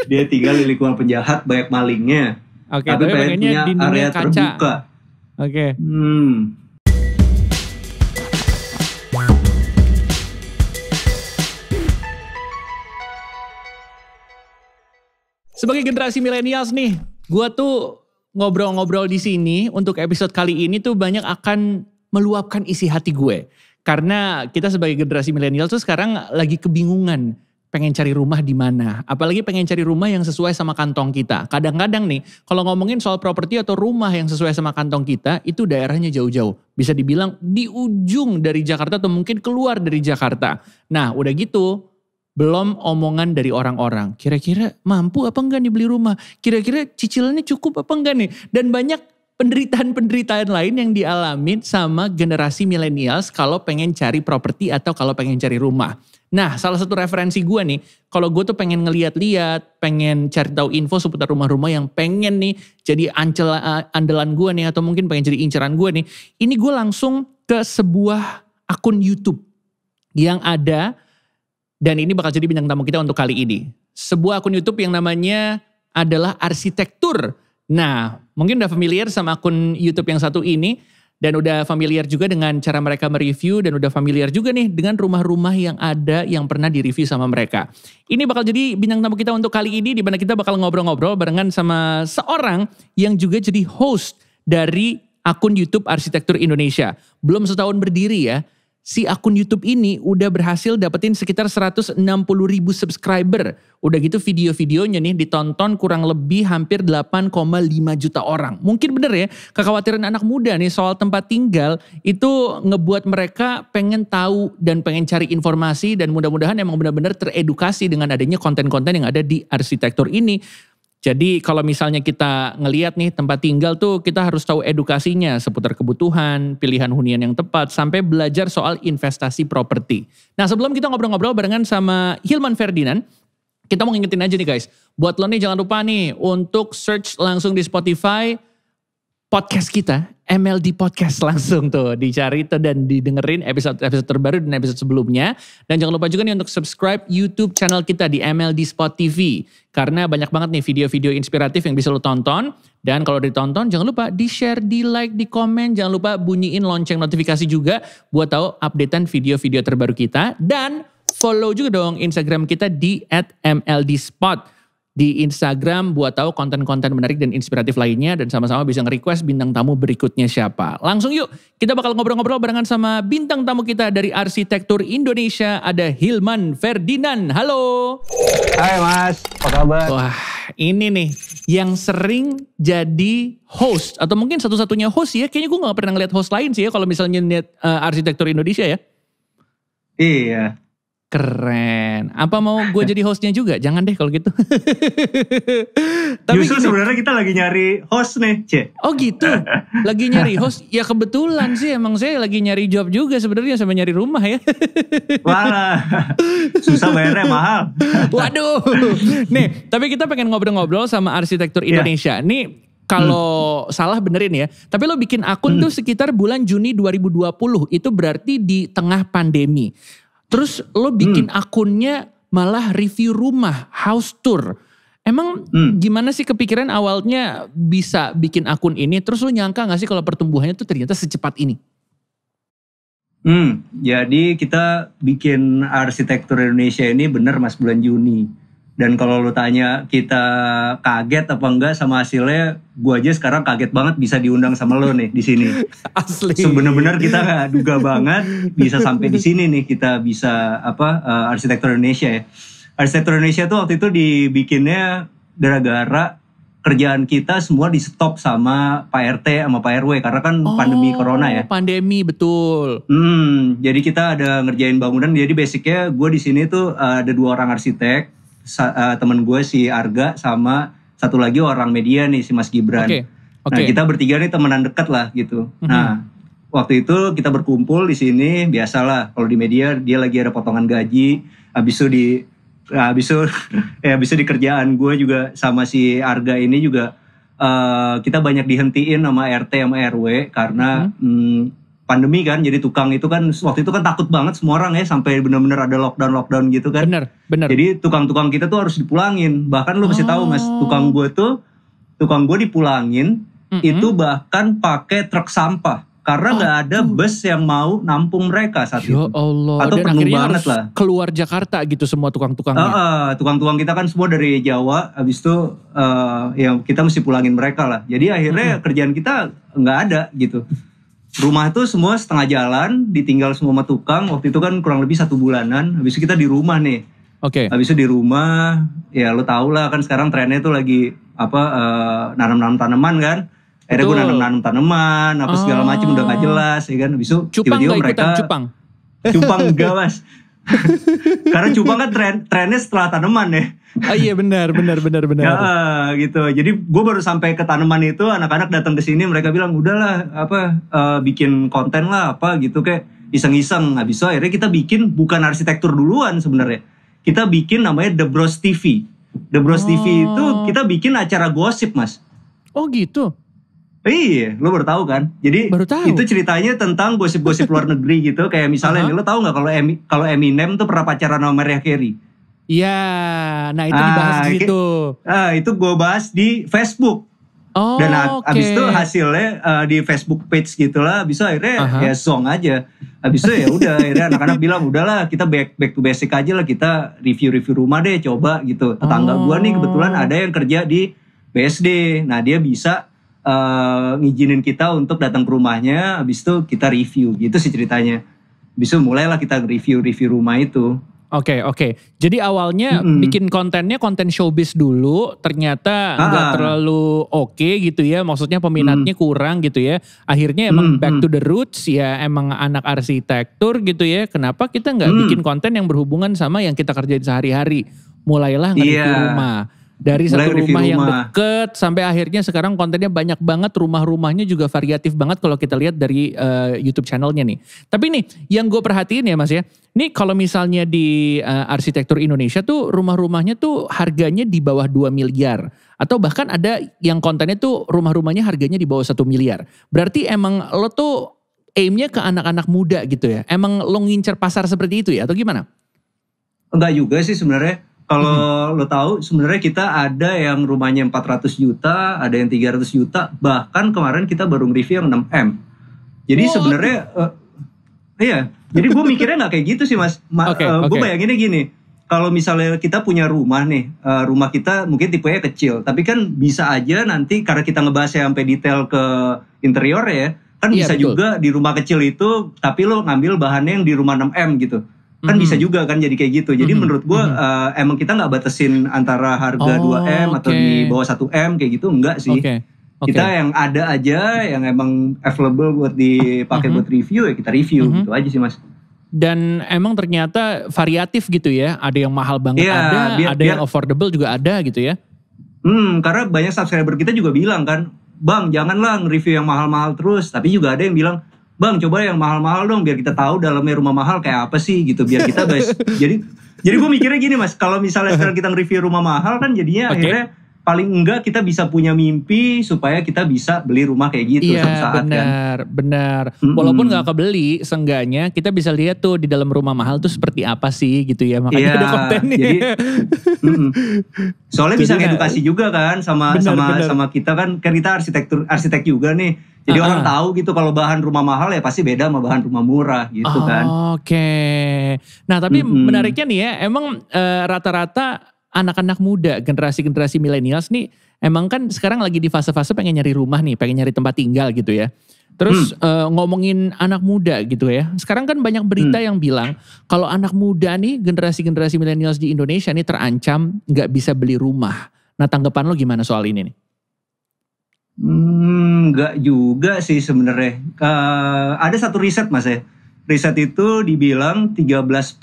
Dia tinggal di lingkungan penjahat, banyak malingnya. Oke, Tapi pengen pengennya punya dindingnya area kaca. terbuka. Oke. Sebagai generasi milenials nih, gue tuh ngobrol-ngobrol di sini untuk episode kali ini tuh banyak akan meluapkan isi hati gue. Karena kita sebagai generasi milenial tuh sekarang lagi kebingungan pengen cari rumah di mana. Apalagi pengen cari rumah yang sesuai sama kantong kita. Kadang-kadang nih, kalau ngomongin soal properti atau rumah yang sesuai sama kantong kita, itu daerahnya jauh-jauh. Bisa dibilang di ujung dari Jakarta atau mungkin keluar dari Jakarta. Nah, udah gitu, belum omongan dari orang-orang. Kira-kira mampu apa enggak nih beli rumah? Kira-kira cicilannya cukup apa enggak nih? Dan banyak penderitaan-penderitaan lain yang dialami sama generasi millennials kalau pengen cari properti atau kalau pengen cari rumah. Nah, salah satu referensi gue nih, kalau gue tuh pengen ngeliat-liat, pengen cari tahu info seputar rumah-rumah yang pengen nih jadi andalan gue nih, atau mungkin pengen jadi inceran gue nih, ini gue langsung ke sebuah akun YouTube yang ada. Dan ini bakal jadi bintang tamu kita untuk kali ini. Sebuah akun YouTube yang namanya adalah Arsitektur. Nah, mungkin udah familiar sama akun YouTube yang satu ini. Dan udah familiar juga dengan cara mereka mereview. Dan udah familiar juga nih dengan rumah-rumah yang ada yang pernah direview sama mereka. Ini bakal jadi bintang tamu kita untuk kali ini. Di mana kita bakal ngobrol-ngobrol barengan sama seorang yang juga jadi host dari akun YouTube Arsitektur Indonesia. Belum setahun berdiri ya. Si akun YouTube ini udah berhasil dapetin sekitar 160.000 subscriber. Udah gitu video-videonya nih ditonton kurang lebih hampir 8,5 juta orang. Mungkin bener ya, kekhawatiran anak muda nih soal tempat tinggal itu ngebuat mereka pengen tahu dan pengen cari informasi. Dan mudah-mudahan emang benar-benar teredukasi dengan adanya konten-konten yang ada di Arsitektur ini. Jadi kalau misalnya kita ngelihat nih tempat tinggal tuh kita harus tahu edukasinya seputar kebutuhan, pilihan hunian yang tepat, sampai belajar soal investasi properti. Nah sebelum kita ngobrol-ngobrol barengan sama Hilman Ferdinand, kita mau ngingetin aja nih guys, buat lo nih jangan lupa nih untuk search langsung di Spotify podcast kita, MLD Podcast langsung tuh dicari tuh dan didengerin episode-episode terbaru dan episode sebelumnya. Dan jangan lupa juga nih untuk subscribe YouTube channel kita di MLD Spot TV. Karena banyak banget nih video-video inspiratif yang bisa lo tonton. Dan kalau ditonton jangan lupa di-share, di-like, di-komen. Jangan lupa bunyiin lonceng notifikasi juga buat tahu updatean video-video terbaru kita. Dan follow juga dong Instagram kita di @MLDspot. Di Instagram buat tahu konten-konten menarik dan inspiratif lainnya. Dan sama-sama bisa nge-request bintang tamu berikutnya siapa. Langsung yuk kita bakal ngobrol-ngobrol barengan sama bintang tamu kita dari Arsitektur Indonesia. Ada Hilman Ferdinand. Halo. Hai Mas, apa kabar? Wah ini nih yang sering jadi host. Atau mungkin satu-satunya host ya. Kayaknya gue gak pernah ngeliat host lain sih ya kalau misalnya lihat Arsitektur Indonesia ya. Iya. Keren. Apa mau gue jadi hostnya juga? Jangan deh kalau gitu. Tapi justru sebenarnya kita lagi nyari host nih, Cek. Oh gitu. Lagi nyari host. Ya kebetulan sih emang saya lagi nyari job juga sebenarnya sampai nyari rumah ya. Walah. Susah bayarnya mahal. Waduh. Nih, tapi kita pengen ngobrol-ngobrol sama Arsitektur Indonesia. Nih kalau salah benerin ya. Tapi lo bikin akun tuh sekitar bulan Juni 2020. Itu berarti di tengah pandemi. Terus lo bikin akunnya malah review rumah, house tour. Emang gimana sih kepikiran awalnya bisa bikin akun ini? Terus lo nyangka gak sih kalau pertumbuhannya tuh ternyata secepat ini? Jadi kita bikin Arsitektur Indonesia ini bener Mas bulan Juni. Dan kalau lo tanya kita kaget apa enggak sama hasilnya, gue aja sekarang kaget banget bisa diundang sama lo nih di sini. Asli. Sebenar-benar kita nggak duga banget bisa sampai di sini nih, kita bisa Arsitektur Indonesia ya. Arsitektur Indonesia tuh waktu itu dibikinnya gara-gara kerjaan kita semua di stop sama Pak RT sama Pak RW karena kan pandemi corona ya. Pandemi betul. Jadi kita ada ngerjain bangunan. Jadi basicnya gue di sini tuh ada 2 orang arsitek. Temen gue si Arga sama satu lagi orang media nih si Mas Gibran. Nah kita bertiga nih temenan dekat lah gitu. Nah waktu itu kita berkumpul di sini biasalah kalau di media dia lagi ada potongan gaji, habis itu di kerjaan gue juga sama si Arga ini juga kita banyak dihentiin sama RT sama RW karena pandemi kan, jadi tukang itu kan waktu itu kan takut banget semua orang ya, sampai benar-benar ada lockdown gitu kan. Bener. Jadi tukang-tukang kita tuh harus dipulangin. Bahkan lu kasih tahu Mas, tukang gue dipulangin itu bahkan pakai truk sampah. Karena nggak ada bus yang mau nampung mereka saat itu. Ya Allah. Atau dan penuh akhirnya banget harus lah. keluar Jakarta gitu semua tukang-tukangnya. Tukang-tukang kita kan semua dari Jawa. Habis itu ya kita mesti pulangin mereka lah. Jadi akhirnya kerjaan kita nggak ada gitu. Rumah tuh semua setengah jalan, ditinggal semua sama tukang. Waktu itu kan kurang lebih 1 bulanan. Habis itu kita di rumah nih. Oke. Habis itu di rumah, ya lo tau lah kan sekarang trennya tuh lagi nanam-nanam tanaman kan. Akhirnya gue nanam tanaman, apa segala macam udah gak jelas ya kan. Habis itu tiba-tiba mereka cupang enggak Mas. Karena cupang kan trennya setelah tanaman ya. Oh iya benar. Ya gitu. Jadi gue baru sampai ke tanaman itu, anak-anak datang ke sini, mereka bilang udahlah bikin konten lah apa gitu kayak iseng-iseng. Habis itu akhirnya kita bikin bukan arsitektur duluan sebenarnya. Kita bikin namanya The Bros TV. The Bros TV itu kita bikin acara gosip Mas. Oh gitu. Iya, lo baru tahu kan? Jadi itu ceritanya tentang gosip-gosip luar negeri gitu. Kayak misalnya lo tahu nggak kalau Eminem tuh pernah pacaran sama Mariah Carey? Iya, nah itu dibahas gitu. Itu gue bahas di Facebook. Dan abis itu hasilnya di Facebook page gitulah. Abis itu akhirnya ya song aja. Abis itu ya udah akhirnya anak-anak bilang udahlah kita back to basic aja lah, kita review rumah deh coba gitu. Tetangga gue nih kebetulan ada yang kerja di BSD. Nah dia bisa ngizinin kita untuk datang ke rumahnya, habis itu kita review gitu sih ceritanya. Habis itu mulailah kita review rumah itu. Oke. Jadi awalnya bikin kontennya konten showbiz dulu, ternyata nggak terlalu oke gitu ya. Maksudnya peminatnya kurang gitu ya. Akhirnya emang back to the roots ya, emang anak arsitektur gitu ya. Kenapa kita nggak bikin konten yang berhubungan sama yang kita kerjain sehari-hari? Mulailah nge-review rumah. Dari satu rumah yang deket sampai akhirnya sekarang kontennya banyak banget, rumah-rumahnya juga variatif banget kalau kita lihat dari YouTube channelnya nih. Tapi nih yang gue perhatiin ya Mas ya, nih kalau misalnya di arsitektur Indonesia tuh rumah-rumahnya tuh harganya di bawah 2 miliar. Atau bahkan ada yang kontennya tuh rumah-rumahnya harganya di bawah 1 miliar. Berarti emang lo tuh aimnya ke anak-anak muda gitu ya? Emang lo ngincer pasar seperti itu ya atau gimana? Enggak juga sih sebenarnya. Kalau lo tahu sebenarnya kita ada yang rumahnya 400 juta, ada yang 300 juta, bahkan kemarin kita baru nge-review yang 6M. Jadi sebenarnya iya, jadi gue mikirnya nggak kayak gitu sih Mas. Gue bayanginnya gini, kalau misalnya kita punya rumah nih, rumah kita mungkin tipenya kecil, tapi kan bisa aja nanti karena kita ngebahasnya sampai detail ke interior ya, kan bisa juga di rumah kecil itu, tapi lo ngambil bahannya yang di rumah 6M gitu. Kan bisa juga kan jadi kayak gitu. Jadi menurut gue emang kita gak batasin antara harga 2M atau di bawah 1M kayak gitu, enggak sih. Kita yang ada aja yang emang available buat dipakai buat review ya kita review gitu aja sih Mas. Dan emang ternyata variatif gitu ya. Ada yang mahal banget ada yang affordable juga ada gitu ya. Karena banyak subscriber kita juga bilang kan, Bang janganlah nge-review yang mahal-mahal terus. Tapi juga ada yang bilang, Bang coba yang mahal-mahal dong biar kita tahu dalamnya rumah mahal kayak apa sih gitu, biar kita jadi gue mikirnya gini Mas, kalau misalnya sekarang kita nge-review rumah mahal kan jadinya akhirnya paling enggak kita bisa punya mimpi supaya kita bisa beli rumah kayak gitu suatu saat benar. Walaupun gak kebeli, seenggaknya kita bisa lihat tuh di dalam rumah mahal tuh seperti apa sih gitu ya, makanya ada kontennya. Jadi, soalnya bisa ngedukasi juga kan sama kita kan kita arsitek juga nih. Jadi orang tahu gitu kalau bahan rumah mahal ya pasti beda sama bahan rumah murah gitu kan. Nah tapi menariknya nih ya, emang rata-rata anak-anak muda, generasi millennials nih, emang kan sekarang lagi di fase-fase pengen nyari rumah nih, pengen nyari tempat tinggal gitu ya. Terus ngomongin anak muda gitu ya, sekarang kan banyak berita yang bilang kalau anak muda nih, generasi millennials di Indonesia nih terancam gak bisa beli rumah. Nah tanggapan lo gimana soal ini nih? Enggak juga sih sebenarnya. Ada satu riset Mas ya. Riset itu dibilang 13%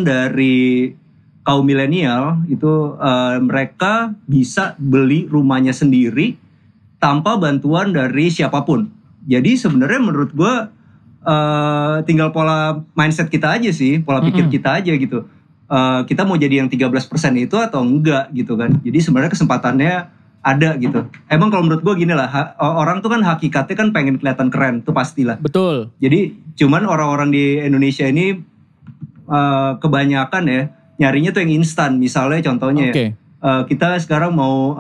dari kaum milenial itu mereka bisa beli rumahnya sendiri tanpa bantuan dari siapapun. Jadi sebenarnya menurut gue tinggal pola mindset kita aja sih, pola pikir kita aja gitu. Kita mau jadi yang 13% itu atau enggak gitu kan. Jadi sebenarnya kesempatannya ada gitu. Emang kalau menurut gue gini lah, orang tuh kan hakikatnya kan pengen kelihatan keren, tuh pastilah. Betul. Jadi cuman orang-orang di Indonesia ini kebanyakan ya nyarinya tuh yang instan. Misalnya contohnya kita sekarang mau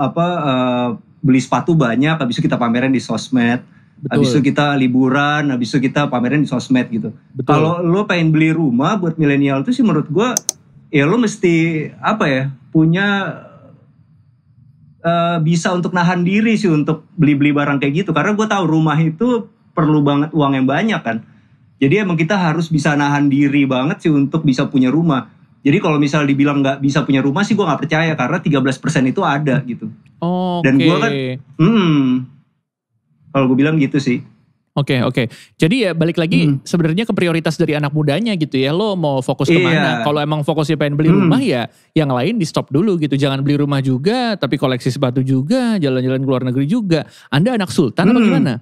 beli sepatu banyak, habis itu kita pamerin di sosmed. Betul. Habis itu kita liburan, habis itu kita pamerin di sosmed gitu. Kalau lo pengen beli rumah buat milenial tuh sih menurut gue, ya lo mesti punya bisa untuk nahan diri sih untuk beli-beli barang kayak gitu. Karena gue tahu rumah itu perlu banget uang yang banyak kan. Jadi emang kita harus bisa nahan diri banget sih untuk bisa punya rumah. Jadi kalau misalnya dibilang nggak bisa punya rumah sih gue nggak percaya, karena 13% itu ada gitu. Dan gue kan, kalau gue bilang gitu sih. Oke. Jadi ya balik lagi sebenarnya ke prioritas dari anak mudanya gitu ya. Lo mau fokus kemana? Kalau emang fokusnya pengen beli rumah ya yang lain di stop dulu gitu. Jangan beli rumah juga, tapi koleksi sepatu juga, jalan-jalan ke luar negeri juga. Anda anak sultan apa gimana?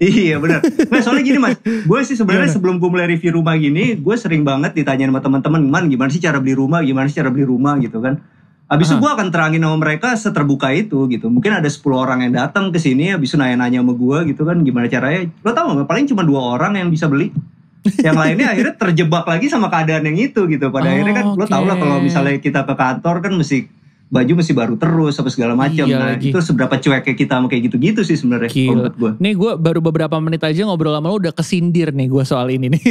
Iya benar. Nah soalnya gini mas, gue sih sebenarnya sebelum gue mulai review rumah gini, gue sering banget ditanyain sama teman-teman, man gimana sih cara beli rumah gitu kan. Habis itu gue akan terangin sama mereka seterbuka itu gitu. Mungkin ada 10 orang yang datang ke sini, habis itu nanya-nanya sama gue gitu kan, gimana caranya. Lo tau gak, paling cuma 2 orang yang bisa beli. Yang lainnya akhirnya terjebak lagi sama keadaan yang itu gitu. Pada akhirnya kan lo tau lah kalau misalnya kita ke kantor kan baju mesti baru terus apa segala macam. Nah itu seberapa cueknya kita sama kayak gitu-gitu sih sebenarnya menurut gue. Nih gue baru beberapa menit aja ngobrol sama lo udah kesindir nih gue soal ini nih.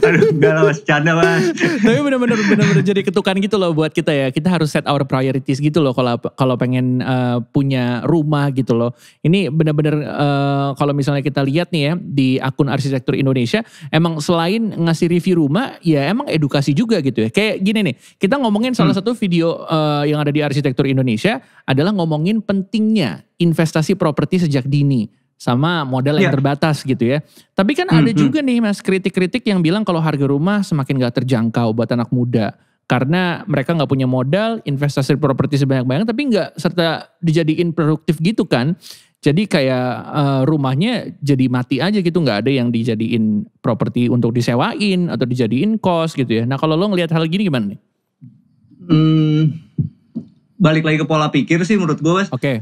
Aduh enggak lah mas, canda mas. Tapi bener-bener jadi ketukan gitu loh buat kita ya. Kita harus set our priorities gitu loh kalau pengen punya rumah gitu loh. Ini bener-bener kalau misalnya kita lihat nih ya di akun Arsitektur Indonesia, emang selain ngasih review rumah ya emang edukasi juga gitu ya. Kayak gini nih, kita ngomongin salah satu video yang ada di Arsitektur Indonesia adalah ngomongin pentingnya investasi properti sejak dini sama modal yang terbatas gitu ya. Tapi kan ada juga nih mas kritik-kritik yang bilang kalau harga rumah semakin gak terjangkau buat anak muda. Karena mereka gak punya modal, investasi properti sebanyak-banyak tapi gak serta dijadiin produktif gitu kan. Jadi kayak rumahnya jadi mati aja gitu, gak ada yang dijadiin properti untuk disewain atau dijadiin kos gitu ya. Nah kalau lo ngelihat hal gini gimana nih? Balik lagi ke pola pikir sih menurut gue mas. Oke.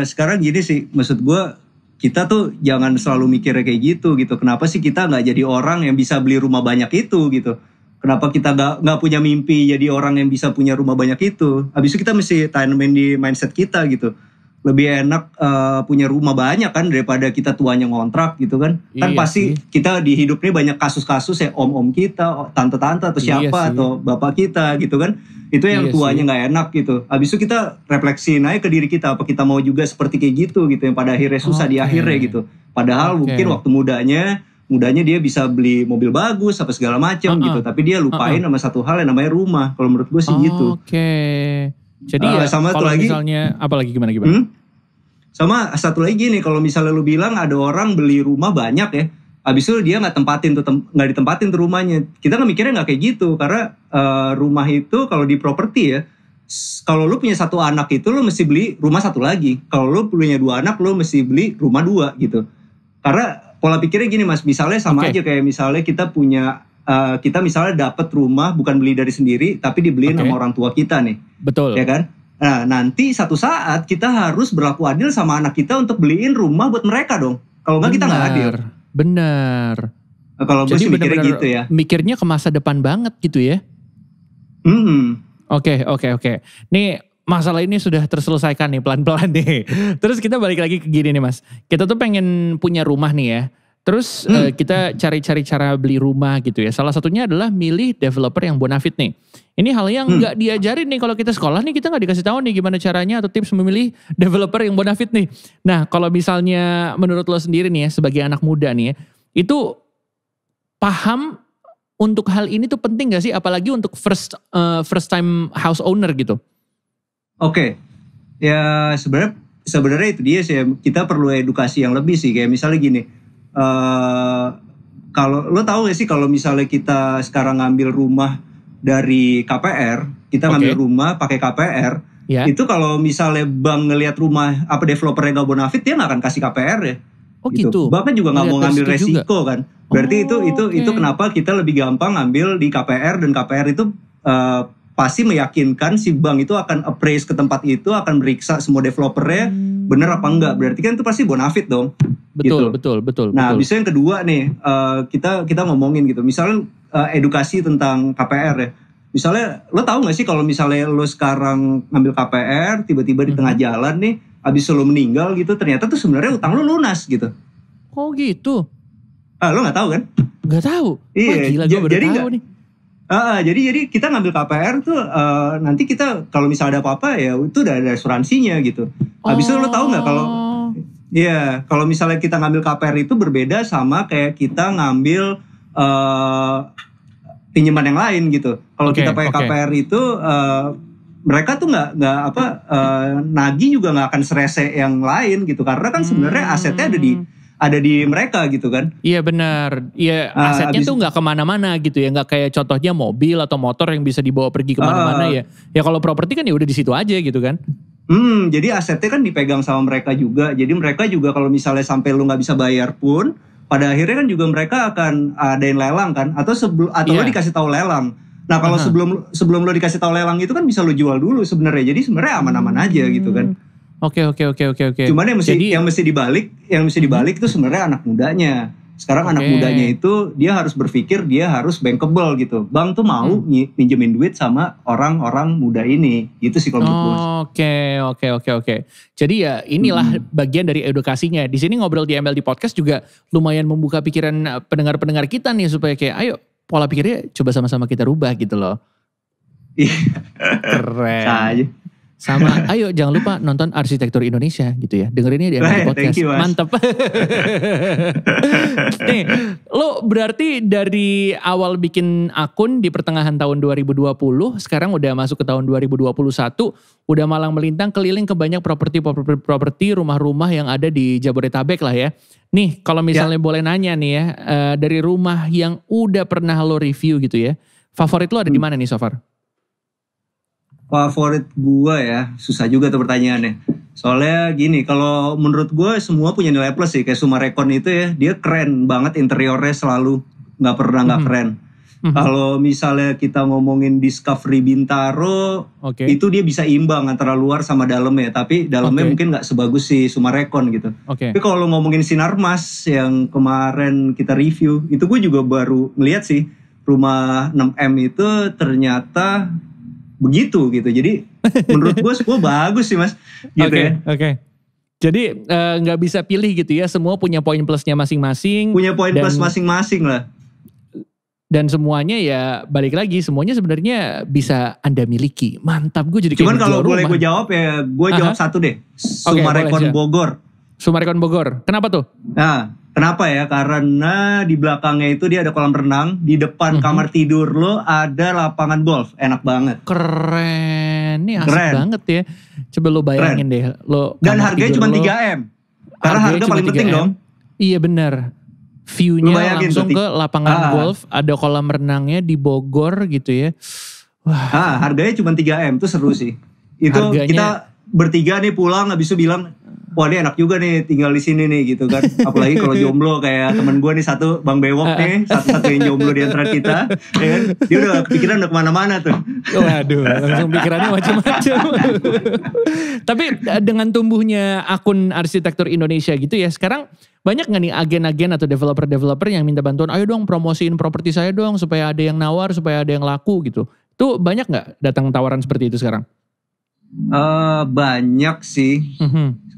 Sekarang gini sih, maksud gue kita tuh jangan selalu mikirnya kayak gitu. Kenapa sih kita nggak jadi orang yang bisa beli rumah banyak itu gitu? Kenapa kita nggak punya mimpi jadi orang yang bisa punya rumah banyak itu? Habis itu kita mesti tanamin di mindset kita gitu. Lebih enak punya rumah banyak kan daripada kita tuanya ngontrak gitu kan. Kan pasti kita di hidup ini banyak kasus-kasus ya, om-om kita, tante-tante atau siapa atau bapak kita gitu kan. Itu yang tuanya nggak enak gitu. Habis itu kita refleksiin aja ke diri kita, apa kita mau juga seperti kayak gitu yang pada akhirnya susah di akhirnya gitu. Padahal mungkin waktu mudanya dia bisa beli mobil bagus apa segala macam gitu, tapi dia lupain sama satu hal yang namanya rumah. Kalau menurut gue sih gitu. Jadi sama kalau misalnya apalagi gimana? Sama satu lagi gini, kalau misalnya lu bilang ada orang beli rumah banyak ya, habis itu dia nggak ditempatin tuh rumahnya. Kita nggak mikirnya nggak kayak gitu, karena rumah itu kalau di properti ya, kalau lu punya 1 anak itu lu mesti beli rumah 1 lagi. Kalau lu punya 2 anak lu mesti beli rumah 2 gitu. Karena pola pikirnya gini mas, misalnya sama aja kayak misalnya kita punya kita misalnya dapat rumah bukan beli dari sendiri tapi dibeliin sama orang tua kita nih. Betul. Ya kan? Nah, nanti satu saat kita harus berlaku adil sama anak kita untuk beliin rumah buat mereka dong. Kalau enggak kita nggak adil. Benar. Nah, kalau gue sih mikirnya gitu ya. Mikirnya ke masa depan banget gitu ya. Oke. Nih masalah ini sudah terselesaikan nih pelan-pelan nih. Terus kita balik lagi ke gini nih mas. Kita tuh pengen punya rumah nih ya. Terus kita cari-cari cara beli rumah gitu ya. Salah satunya adalah milih developer yang bonafit nih. Ini hal yang nggak diajarin nih kalau kita sekolah nih, kita nggak dikasih tahu nih gimana caranya atau tips memilih developer yang bonafit nih. Nah kalau misalnya menurut lo sendiri nih ya sebagai anak muda nih ya, itu paham untuk hal ini tuh penting gak sih? Apalagi untuk first time house owner gitu. Oke. Ya sebenarnya itu dia sih, kita perlu edukasi yang lebih sih. Kayak misalnya gini, kalau lo tahu gak sih kalau misalnya kita sekarang ngambil rumah dari KPR, kita ngambil rumah pakai KPR, itu kalau misalnya bank ngelihat rumah apa developernya gak bonafit, dia nggak akan kasih KPR ya. Gitu. Banknya juga nggak mau ngambil resiko juga kan. Berarti itu kenapa kita lebih gampang ngambil di KPR, dan KPR itu pasti meyakinkan si bank itu akan appraise ke tempat itu, akan meriksa semua developernya bener apa enggak. Berarti kan itu pasti bonafit dong. Betul, gitu. betul. Nah, bisa yang kedua nih, kita ngomongin gitu. Misalnya edukasi tentang KPR ya. Misalnya lo tahu gak sih kalau misalnya lo sekarang ngambil KPR, tiba-tiba di tengah jalan nih, abis lo meninggal gitu, ternyata tuh sebenarnya utang lo lunas gitu. Oh gitu? Lo gak tahu kan? Gak tahu. Iya. Wah, gila, gue baru tahu nih. Jadi kita ngambil KPR tuh nanti kita kalau misalnya ada apa-apa ya itu udah ada asuransinya gitu. Habis itu lo tahu nggak kalau misalnya kita ngambil KPR itu berbeda sama kayak kita ngambil pinjaman yang lain gitu. Kalau kita pakai KPR itu mereka tuh nggak nagih juga nggak akan serese yang lain gitu karena kan sebenarnya asetnya ada di mereka gitu kan. Iya benar. Iya asetnya tuh nggak kemana-mana gitu ya. Nggak kayak contohnya mobil atau motor yang bisa dibawa pergi kemana-mana ya. Ya kalau properti kan ya udah di situ aja gitu kan. Jadi asetnya kan dipegang sama mereka juga. Jadi mereka juga kalau misalnya sampai lu nggak bisa bayar pun, pada akhirnya kan juga mereka akan adain lelang kan. Atau lo dikasih tahu lelang. Nah kalau sebelum lo dikasih tahu lelang itu kan bisa lo jual dulu sebenarnya. Jadi sebenarnya aman-aman aja gitu kan. Oke. Cuman yang mesti dibalik itu sebenarnya anak mudanya. Sekarang anak mudanya itu dia harus berpikir dia harus bankable gitu. Bank tuh mau minjemin duit sama orang-orang muda ini. Gitu sih kalau menurut gue. Oke. Jadi ya inilah bagian dari edukasinya. Di sini ngobrol di MLD Podcast juga lumayan membuka pikiran pendengar-pendengar kita nih supaya kayak ayo pola pikirnya coba sama-sama kita rubah gitu loh. Keren. Saja. Sama, ayo jangan lupa nonton Arsitektur Indonesia gitu ya. Dengerinnya di MLD Podcast. Mantap. Nih, lo berarti dari awal bikin akun di pertengahan tahun 2020, sekarang udah masuk ke tahun 2021, udah malang melintang keliling ke banyak properti, rumah-rumah yang ada di Jabodetabek lah ya. Nih, kalau misalnya boleh nanya nih ya, dari rumah yang udah pernah lo review gitu ya, favorit lo ada di mana nih so far? Favorit gue ya, susah juga tuh pertanyaannya. Soalnya gini, kalau menurut gue semua punya nilai plus sih. Kayak Sumarekon itu ya, dia keren banget interiornya selalu. Gak pernah gak keren. Kalau misalnya kita ngomongin Discovery Bintaro, itu dia bisa imbang antara luar sama dalamnya. Tapi dalamnya mungkin gak sebagus si Sumarekon gitu. Tapi kalau ngomongin Sinarmas yang kemarin kita review, itu gue juga baru ngeliat sih. Rumah 6M itu ternyata begitu gitu. Jadi menurut gue semua bagus sih mas. Gitu Oke. Jadi nggak bisa pilih gitu ya. Semua punya poin plusnya masing-masing. Punya poin plus masing-masing lah. Dan semuanya ya balik lagi. Semuanya sebenarnya bisa Anda miliki. Mantap, gue jadi kayak cuman kalau boleh gue jawab ya. Gue jawab satu deh. Sumarekon Bogor. Sumarekon Bogor. Kenapa tuh? Nah, kenapa ya? Karena di belakangnya itu dia ada kolam renang. Di depan kamar tidur lo ada lapangan golf. Enak banget. Keren. Ini asik banget ya. Coba lo bayangin deh. Dan harganya cuma 3M. Karena harga paling penting dong. Iya benar. View-nya langsung ke lapangan golf. Ada kolam renangnya di Bogor gitu ya. Wah. Harganya cuma 3M. Itu seru sih. Itu kita bertiga nih pulang habis itu bilang, wah ini enak juga nih tinggal di sini nih gitu kan. Apalagi kalau jomblo kayak temen gue nih satu Bang Bewok nih. Satu-satu yang jomblo di antara kita. Ya kan? Dia udah pikiran udah kemana-mana tuh. Waduh langsung pikirannya macam-macam. Tapi dengan tumbuhnya akun Arsitektur Indonesia gitu ya. Sekarang banyak gak nih agen-agen atau developer-developer yang minta bantuan. Ayo dong promosiin properti saya dong. Supaya ada yang nawar, supaya ada yang laku gitu. Itu banyak gak datang tawaran seperti itu sekarang? Banyak sih.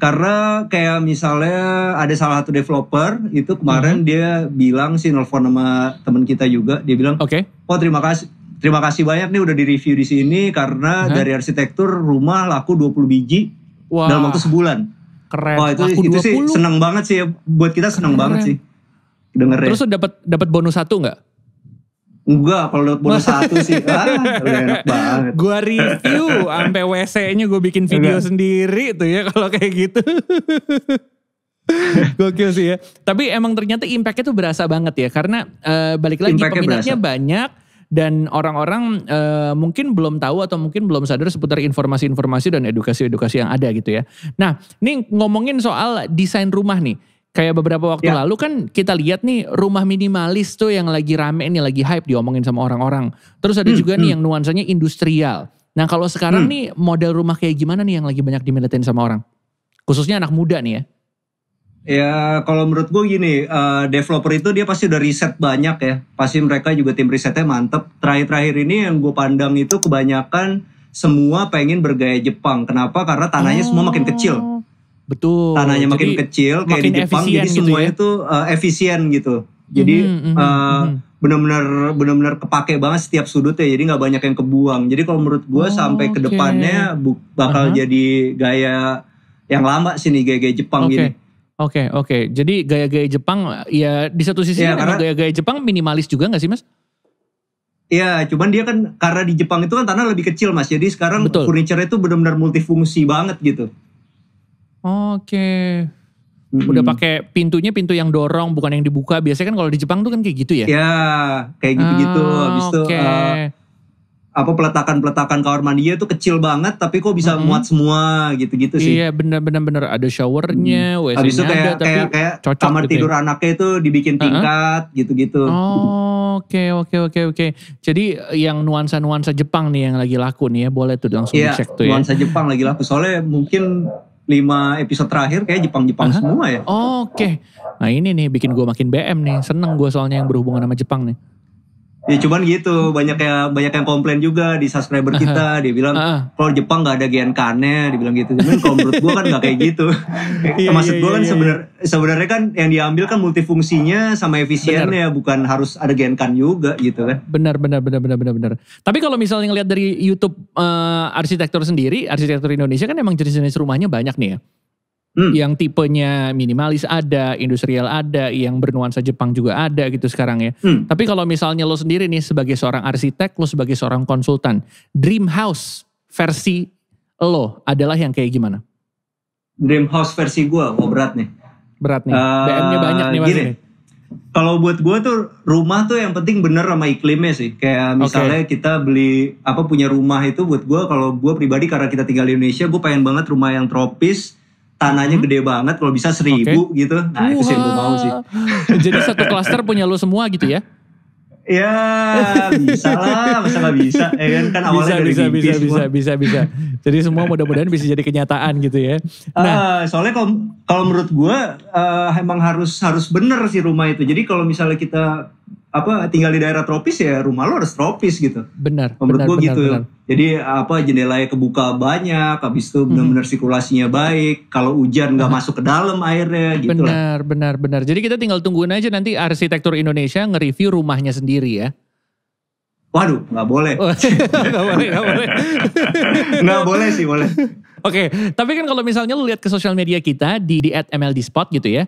Karena kayak misalnya ada salah satu developer itu kemarin dia bilang sih nelfon sama teman kita juga, dia bilang, "Oh, terima kasih banyak nih udah di review di sini karena dari arsitektur rumah laku 20 biji dalam waktu sebulan." Keren. Wah, itu sih seneng banget sih buat kita, seneng banget sih dengernya. Terus dapat bonus 1 enggak? Enggak, kalau dapat bonus 1 sih, enak banget. Gua review, sampai WC-nya gue bikin video sendiri tuh ya kalau kayak gitu. Gokil sih ya. Tapi emang ternyata impact-nya tuh berasa banget ya, karena balik lagi peminatnya banyak dan orang-orang mungkin belum tahu atau mungkin belum sadar seputar informasi-informasi dan edukasi-edukasi yang ada gitu ya. Nah, ini ngomongin soal desain rumah nih. Kayak beberapa waktu lalu kan kita lihat nih rumah minimalis tuh yang lagi rame nih, lagi hype diomongin sama orang-orang. Terus ada juga nih yang nuansanya industrial. Nah kalau sekarang nih model rumah kayak gimana nih yang lagi banyak diminatin sama orang? Khususnya anak muda nih ya. Ya kalau menurut gue gini, developer itu dia pasti udah riset banyak ya. Pasti mereka juga tim risetnya mantep. Terakhir-terakhir ini yang gue pandang itu kebanyakan semua pengen bergaya Jepang. Kenapa? Karena tanahnya semua makin kecil. Betul. Tanahnya makin kecil kayak di Jepang, jadi gitu semuanya ya? tuh efisien gitu. Jadi benar-benar kepake banget setiap sudutnya, jadi nggak banyak yang kebuang. Jadi kalau menurut gue sampai ke depannya bakal jadi gaya yang lama sih nih, gaya-gaya Jepang gini. Oke. Jadi gaya-gaya Jepang ya di satu sisi karena gaya-gaya Jepang minimalis juga nggak sih Mas? Iya, cuman dia kan karena di Jepang itu kan tanah lebih kecil Mas. Jadi sekarang furniture itu benar-benar multifungsi banget gitu. Oke. Udah pakai pintunya pintu yang dorong bukan yang dibuka. Biasanya kan kalau di Jepang tuh kan kayak gitu ya? Ya, kayak gitu-gitu. Habis itu peletakan kamar mandinya tuh kecil banget tapi kok bisa muat semua gitu-gitu sih. Iya, benar ada showernya, WC-nya habis itu ada tapi kayak cocok kamar gitu tidur anaknya itu dibikin tingkat gitu-gitu. Oke. Jadi yang nuansa-nuansa Jepang nih yang lagi laku nih ya, boleh tuh langsung dicek tuh ya. Nuansa Jepang lagi laku soalnya mungkin 5 episode terakhir kayak Jepang semua ya. Oke. Nah ini nih bikin gue makin BM nih. Seneng gue soalnya yang berhubungan sama Jepang nih. Ya cuman gitu, banyak yang komplain juga di subscriber kita. Dia bilang kalau Jepang gak ada Genkan-nya, dia bilang gitu. Cuman kalau menurut gue kan gak kayak gitu. Maksud gue kan sebenarnya kan yang diambil kan multifungsinya sama efisiennya, bukan harus ada Genkan juga gitu kan. Benar. Tapi kalau misalnya ngelihat dari YouTube arsitektur sendiri, arsitektur Indonesia kan emang jenis-jenis rumahnya banyak nih ya. Yang tipenya minimalis ada, industrial ada, yang bernuansa Jepang juga ada gitu sekarang ya. Tapi kalau misalnya lo sendiri nih sebagai seorang arsitek, lo sebagai seorang konsultan, dream house versi lo adalah yang kayak gimana? Dream house versi gue, berat nih. BM-nya banyak nih Mas ini. Kalau buat gue tuh rumah tuh yang penting bener sama iklimnya sih. Kayak misalnya kita beli punya rumah itu buat gue, kalau gue pribadi karena kita tinggal di Indonesia, gue pengen banget rumah yang tropis. Tanahnya gede banget, kalau bisa 1.000 gitu. Nah itu sih yang gue mau sih. Jadi satu klaster punya lo semua gitu ya? Ya bisa lah, masa gak bisa. Kan awalnya bisa. Jadi semua mudah-mudahan bisa jadi kenyataan gitu ya. Nah, soalnya kalau menurut gue emang harus bener sih rumah itu. Jadi kalau misalnya kita tinggal di daerah tropis ya rumah lo harus tropis gitu. Benar. Menurut gue gitu. Benar. Jadi jendelanya kebuka banyak, habis itu benar-benar sirkulasinya baik. Kalau hujan nggak masuk ke dalam airnya gitu lah. Benar. Jadi kita tinggal tungguin aja nanti arsitektur Indonesia nge-review rumahnya sendiri ya. Waduh, nggak boleh. Nggak boleh sih, boleh. Oke, tapi kan kalau misalnya lu lihat ke sosial media kita di @MLDspot gitu ya.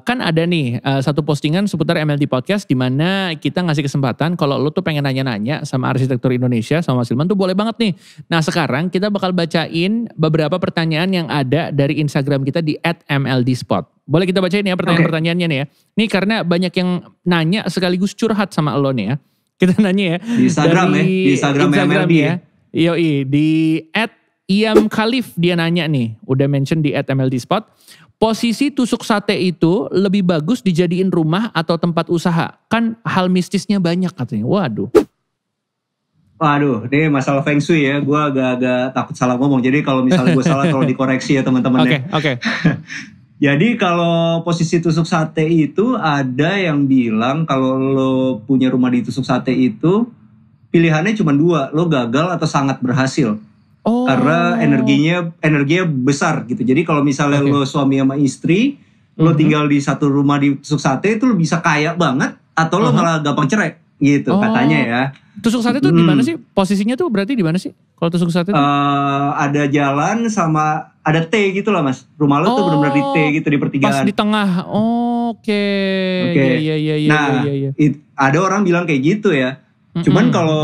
Kan ada nih satu postingan seputar MLD Podcast di mana kita ngasih kesempatan kalau lu tuh pengen nanya-nanya sama arsitektur Indonesia sama Mas Hilman tuh boleh banget nih. Nah sekarang kita bakal bacain beberapa pertanyaan yang ada dari Instagram kita di @MLDspot. Boleh kita bacain ya pertanyaan-pertanyaannya nih ya. Nih karena banyak yang nanya sekaligus curhat sama lo nih ya. Kita nanya ya. Di Instagram di Instagram MLD ya. Yoi, di @Iam Khalif dia nanya nih. Udah mention di @MLDspot. Posisi tusuk sate itu lebih bagus dijadiin rumah atau tempat usaha? Kan hal mistisnya banyak katanya. Waduh, ini masalah feng shui ya. Gue agak takut salah ngomong. Jadi kalau misalnya gue salah tolong dikoreksi ya teman-teman. Oke. Jadi kalau posisi tusuk sate itu ada yang bilang kalau lo punya rumah di tusuk sate itu pilihannya cuma 2. Lo gagal atau sangat berhasil. Karena energinya besar gitu. Jadi kalau misalnya lo suami sama istri, lo tinggal di satu rumah di tusuk sate itu lo bisa kaya banget atau lo malah gampang cerai gitu katanya ya. Tusuk sate itu di mana sih? Posisinya tuh berarti di mana sih? Kalau tusuk sate itu? Ada jalan sama ada T gitu lah Mas. Rumah lo tuh benar-benar di T gitu di pertigaan. Pas di tengah. Oke. Iya. Nah, ada orang bilang kayak gitu ya. Cuman kalau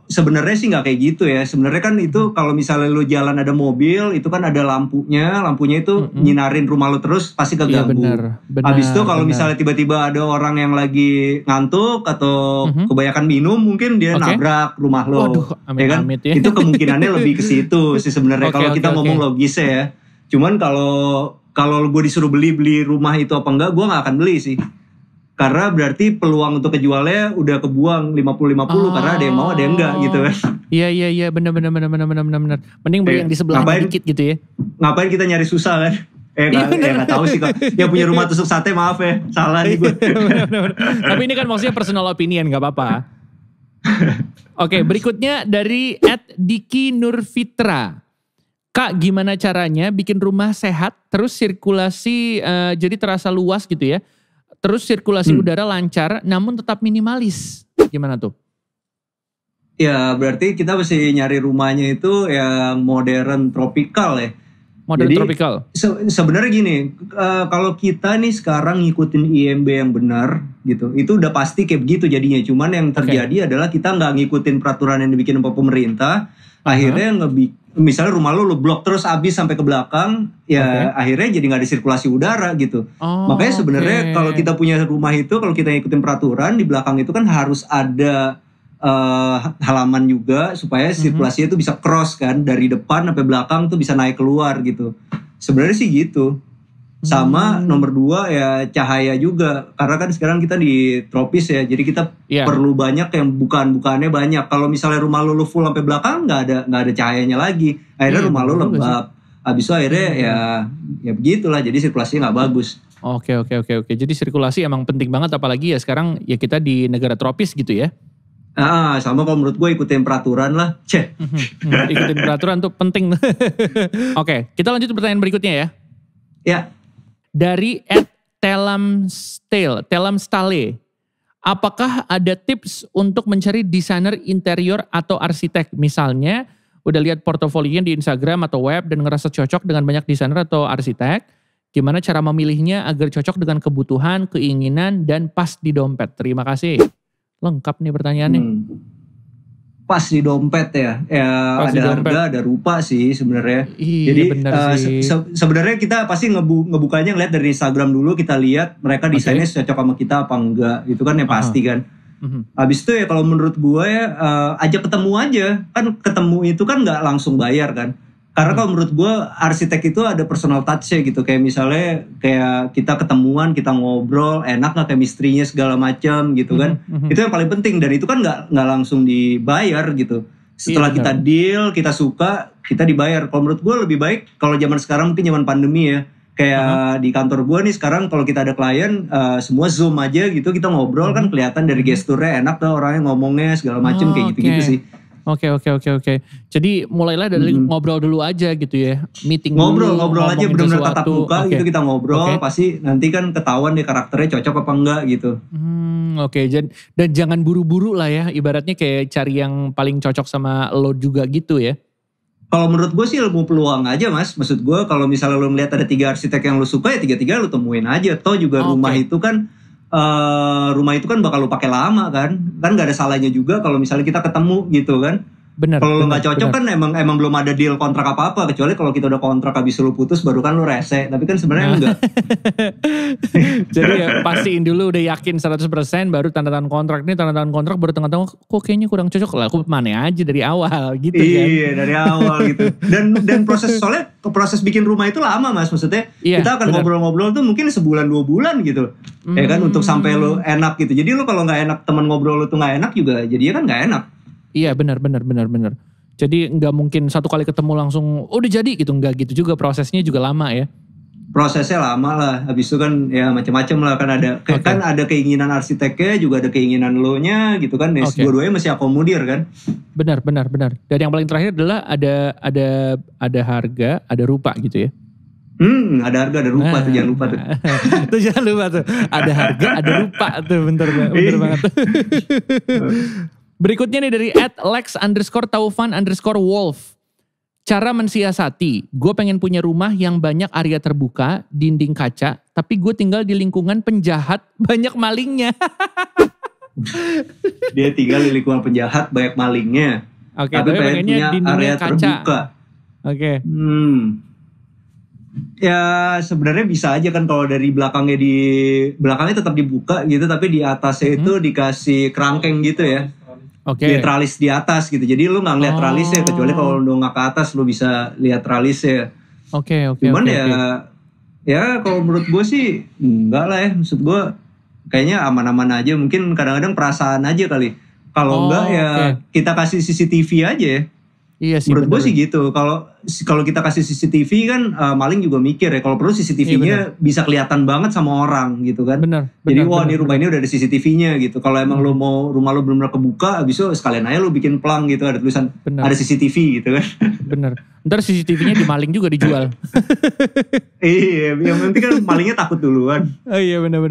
sebenarnya sih nggak kayak gitu ya. Sebenarnya kan itu kalau misalnya lu jalan ada mobil, itu kan ada lampunya itu nyinarin rumah lu terus pasti keganggu. Iya, benar. Habis itu kalau misalnya tiba-tiba ada orang yang lagi ngantuk atau kebanyakan minum, mungkin dia nabrak rumah lo. Waduh, amit-amit ya. Itu kemungkinannya lebih ke situ sih sebenarnya kalau kita ngomong logisnya ya. Cuman kalau kalau gue disuruh beli rumah itu apa enggak, gue nggak akan beli sih. Karena berarti peluang untuk kejualnya udah kebuang 50-50 karena ada yang mau ada yang enggak gitu kan. Iya benar. Mending beli yang di sebelahnya dikit gitu ya. Ngapain kita nyari susah kan? Nggak tahu sih kok. Yang punya rumah tusuk sate maaf ya, salah nih gue. Bener. Tapi ini kan maksudnya personal opinion, nggak apa-apa. Oke, berikutnya dari @Diki Nurfitra. Kak, gimana caranya bikin rumah sehat, terus sirkulasi jadi terasa luas gitu ya. Terus sirkulasi udara lancar, namun tetap minimalis. Gimana tuh? Ya, berarti kita mesti nyari rumahnya itu yang modern tropikal ya. Modern tropikal. Sebenarnya gini, kalau kita nih sekarang ngikutin IMB yang benar gitu, itu udah pasti kayak begitu jadinya. Cuman yang terjadi adalah kita nggak ngikutin peraturan yang dibikin oleh pemerintah. Akhirnya misalnya rumah lu blok terus habis sampai ke belakang, ya akhirnya jadi nggak ada sirkulasi udara gitu. Makanya sebenarnya kalau kita punya rumah itu, kalau kita ngikutin peraturan, di belakang itu kan harus ada halaman juga supaya sirkulasinya itu bisa cross kan, dari depan sampai belakang tuh bisa naik keluar gitu. Sebenarnya sih gitu. Sama nomor 2 ya cahaya juga, karena kan sekarang kita di tropis ya, jadi kita perlu banyak yang bukaan-bukaannya banyak. Kalau misalnya rumah lu full sampai belakang nggak ada cahayanya lagi, akhirnya rumah lu lembab. Habis itu akhirnya ya begitulah, jadi sirkulasinya nggak bagus. Oke. Jadi sirkulasi emang penting banget, apalagi ya sekarang ya kita di negara tropis gitu ya. Sama kalau menurut gue ikutin peraturan lah. Ikutin peraturan tuh penting. Oke, kita lanjut ke pertanyaan berikutnya ya. Ya. Dari @telamstale. Apakah ada tips untuk mencari desainer interior atau arsitek? Misalnya udah lihat portofolionya di Instagram atau web dan ngerasa cocok dengan banyak desainer atau arsitek. Gimana cara memilihnya agar cocok dengan kebutuhan, keinginan, dan pas di dompet? Terima kasih. Lengkap nih pertanyaannya. Pas di dompet ya. Pas ada harga, ada rupa sih sebenarnya. Jadi sebenarnya kita pasti ngebukanya ngeliat dari Instagram dulu, kita lihat mereka desainnya cocok sama kita apa enggak. Itu kan yang pasti kan. Habis itu ya kalau menurut gue ya ajak ketemu aja. Kan ketemu itu kan nggak langsung bayar kan. Karena kalau menurut gue arsitek itu ada personal touch-nya gitu. Kayak misalnya kayak kita ketemuan, kita ngobrol, enak gak chemistry-nya segala macam gitu kan. Itu yang paling penting, dan itu kan gak langsung dibayar gitu. Setelah kita deal, kita suka, kita dibayar. Kalau menurut gue lebih baik kalau zaman sekarang, mungkin zaman pandemi ya. Kayak di kantor gue nih sekarang kalau kita ada klien, semua Zoom aja gitu, kita ngobrol kan kelihatan dari gesturnya enak tuh orangnya ngomongnya segala macam kayak gitu-gitu sih. Oke. Jadi mulailah dari ngobrol dulu aja gitu ya. Meeting ngobrol aja benar-benar tatap muka gitu, kita ngobrol. Pasti nanti kan ketahuan deh karakternya cocok apa enggak gitu. Dan jangan buru-buru lah ya. Ibaratnya kayak cari yang paling cocok sama lo juga gitu ya. Kalau menurut gue sih ilmu peluang aja mas. Maksud gue kalau misalnya lo ngeliat ada 3 arsitek yang lo suka, ya 3-3 lo temuin aja. Toh juga rumah itu kan bakal lu pakai lama kan nggak ada salahnya juga kalau misalnya kita ketemu gitu kan. Kalau lu nggak cocok kan emang belum ada deal kontrak apa-apa, kecuali kalau kita udah kontrak habis lu putus baru kan lu rese, tapi kan sebenarnya enggak. Jadi ya pastiin dulu udah yakin 100% baru tanda tangan kontrak. Nih tanda tangan kontrak baru tengah-tengah kok kayaknya kurang cocok lah, aku mana aja dari awal gitu kan. Iya dari awal gitu. Dan proses bikin rumah itu lama mas, maksudnya kita akan ngobrol-ngobrol tuh mungkin sebulan 2 bulan gitu. Ya kan untuk sampai lu enak gitu. Jadi lu kalau nggak enak teman ngobrol lu tuh nggak enak juga, jadinya kan nggak enak. Iya benar. Jadi nggak mungkin satu kali ketemu langsung udah jadi gitu, nggak gitu juga, prosesnya juga lama ya. Prosesnya lama lah, habis itu kan ya macam-macam lah kan kan ada keinginan arsiteknya juga ada keinginan lo nya gitu kan, dua-duanya mesti akomodir kan. Benar. Dan yang paling terakhir adalah ada harga, ada rupa gitu ya. Ada harga, ada rupa tuh, jangan lupa tuh. Tuh jangan lupa tuh, ada harga, ada rupa tuh, bener banget tuh. Berikutnya nih dari @lex_taufan_wolf. Cara mensiasati, gue pengen punya rumah yang banyak area terbuka, dinding kaca, tapi gue tinggal di lingkungan penjahat, banyak malingnya. Dia tinggal di lingkungan penjahat, banyak malingnya. Tapi pengen punya area kaca. Terbuka. Ya sebenarnya bisa aja kan kalau dari belakangnya tetap dibuka gitu, tapi di atasnya itu dikasih kerangkeng gitu ya. Di tralis di atas gitu. Jadi lu gak ngeliat tralisnya, kecuali kalau lu nggak ke atas lu bisa lihat tralisnya. Cuman Ya kalau menurut gue sih enggak lah ya. Maksud gue kayaknya aman-aman aja. Mungkin kadang-kadang perasaan aja kali. Kalau enggak ya kita kasih CCTV aja ya. Iya sih. Menurut gue sih gitu. Kalau kita kasih CCTV kan maling juga mikir ya. Kalau perlu CCTV-nya bisa kelihatan banget sama orang gitu kan. Jadi di rumah ini udah ada CCTV-nya gitu. Kalau emang lo mau rumah lo belum kebuka, abis itu sekalian aja lo bikin plang gitu. Ada tulisan ada CCTV gitu kan. Bener. Ntar CCTV-nya di maling juga dijual. Iya, yang penting kan malingnya takut duluan. Oh iya benar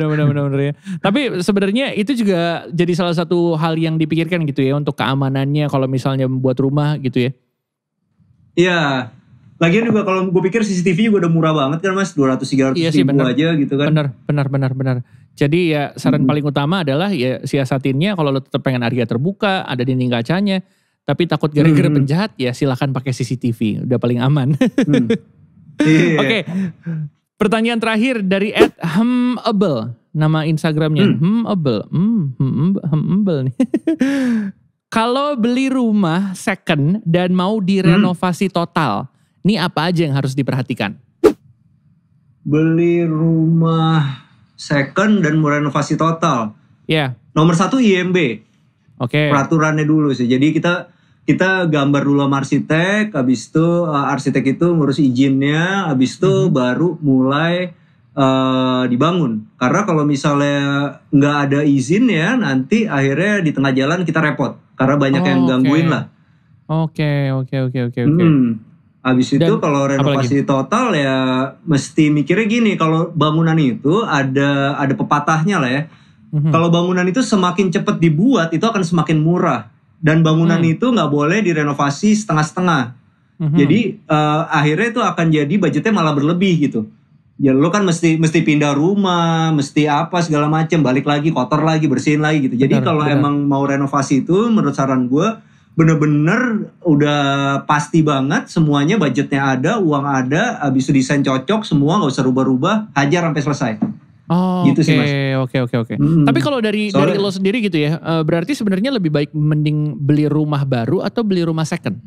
ya. Tapi sebenarnya itu juga jadi salah satu hal yang dipikirkan gitu ya untuk keamanannya kalau misalnya membuat rumah gitu ya. Iya. Lagian juga kalau gue pikir CCTV juga udah murah banget kan Mas, 200-300 ribu aja gitu kan. Benar. Jadi ya saran paling utama adalah ya siasatinnya kalau lo tetap pengen area terbuka, ada dinding kacanya, tapi takut gara-gara penjahat ya silakan pakai CCTV, udah paling aman. Iya. Oke. Pertanyaan terakhir dari @humable, nama Instagramnya humable nih. Kalau beli rumah second dan mau direnovasi total, ini apa aja yang harus diperhatikan? Beli rumah second dan mau renovasi total. Ya. Nomor 1 IMB. Oke. Peraturannya dulu sih. Jadi kita gambar dulu sama arsitek, habis itu arsitek itu ngurus izinnya, habis itu baru mulai dibangun. Karena kalau misalnya nggak ada izin ya, nanti akhirnya di tengah jalan kita repot. Karena banyak yang gangguin lah. Oke. Habis itu kalau renovasi total ya mesti mikirnya gini, kalau bangunan itu ada pepatahnya lah ya. Kalau bangunan itu semakin cepat dibuat itu akan semakin murah. Dan bangunan itu nggak boleh direnovasi setengah-setengah. Jadi akhirnya itu akan jadi budgetnya malah berlebih gitu. Ya lo kan mesti pindah rumah, mesti apa segala macam, balik lagi, kotor lagi, bersihin lagi gitu. Jadi kalau emang mau renovasi itu menurut saran gue bener-bener udah pasti banget semuanya, budgetnya ada, uang ada, habis itu desain cocok, semua nggak usah rubah-rubah, hajar sampai selesai. Gitu sih Mas. Oke. Tapi kalau dari lo sendiri gitu ya, berarti sebenarnya lebih baik mending beli rumah baru atau beli rumah second?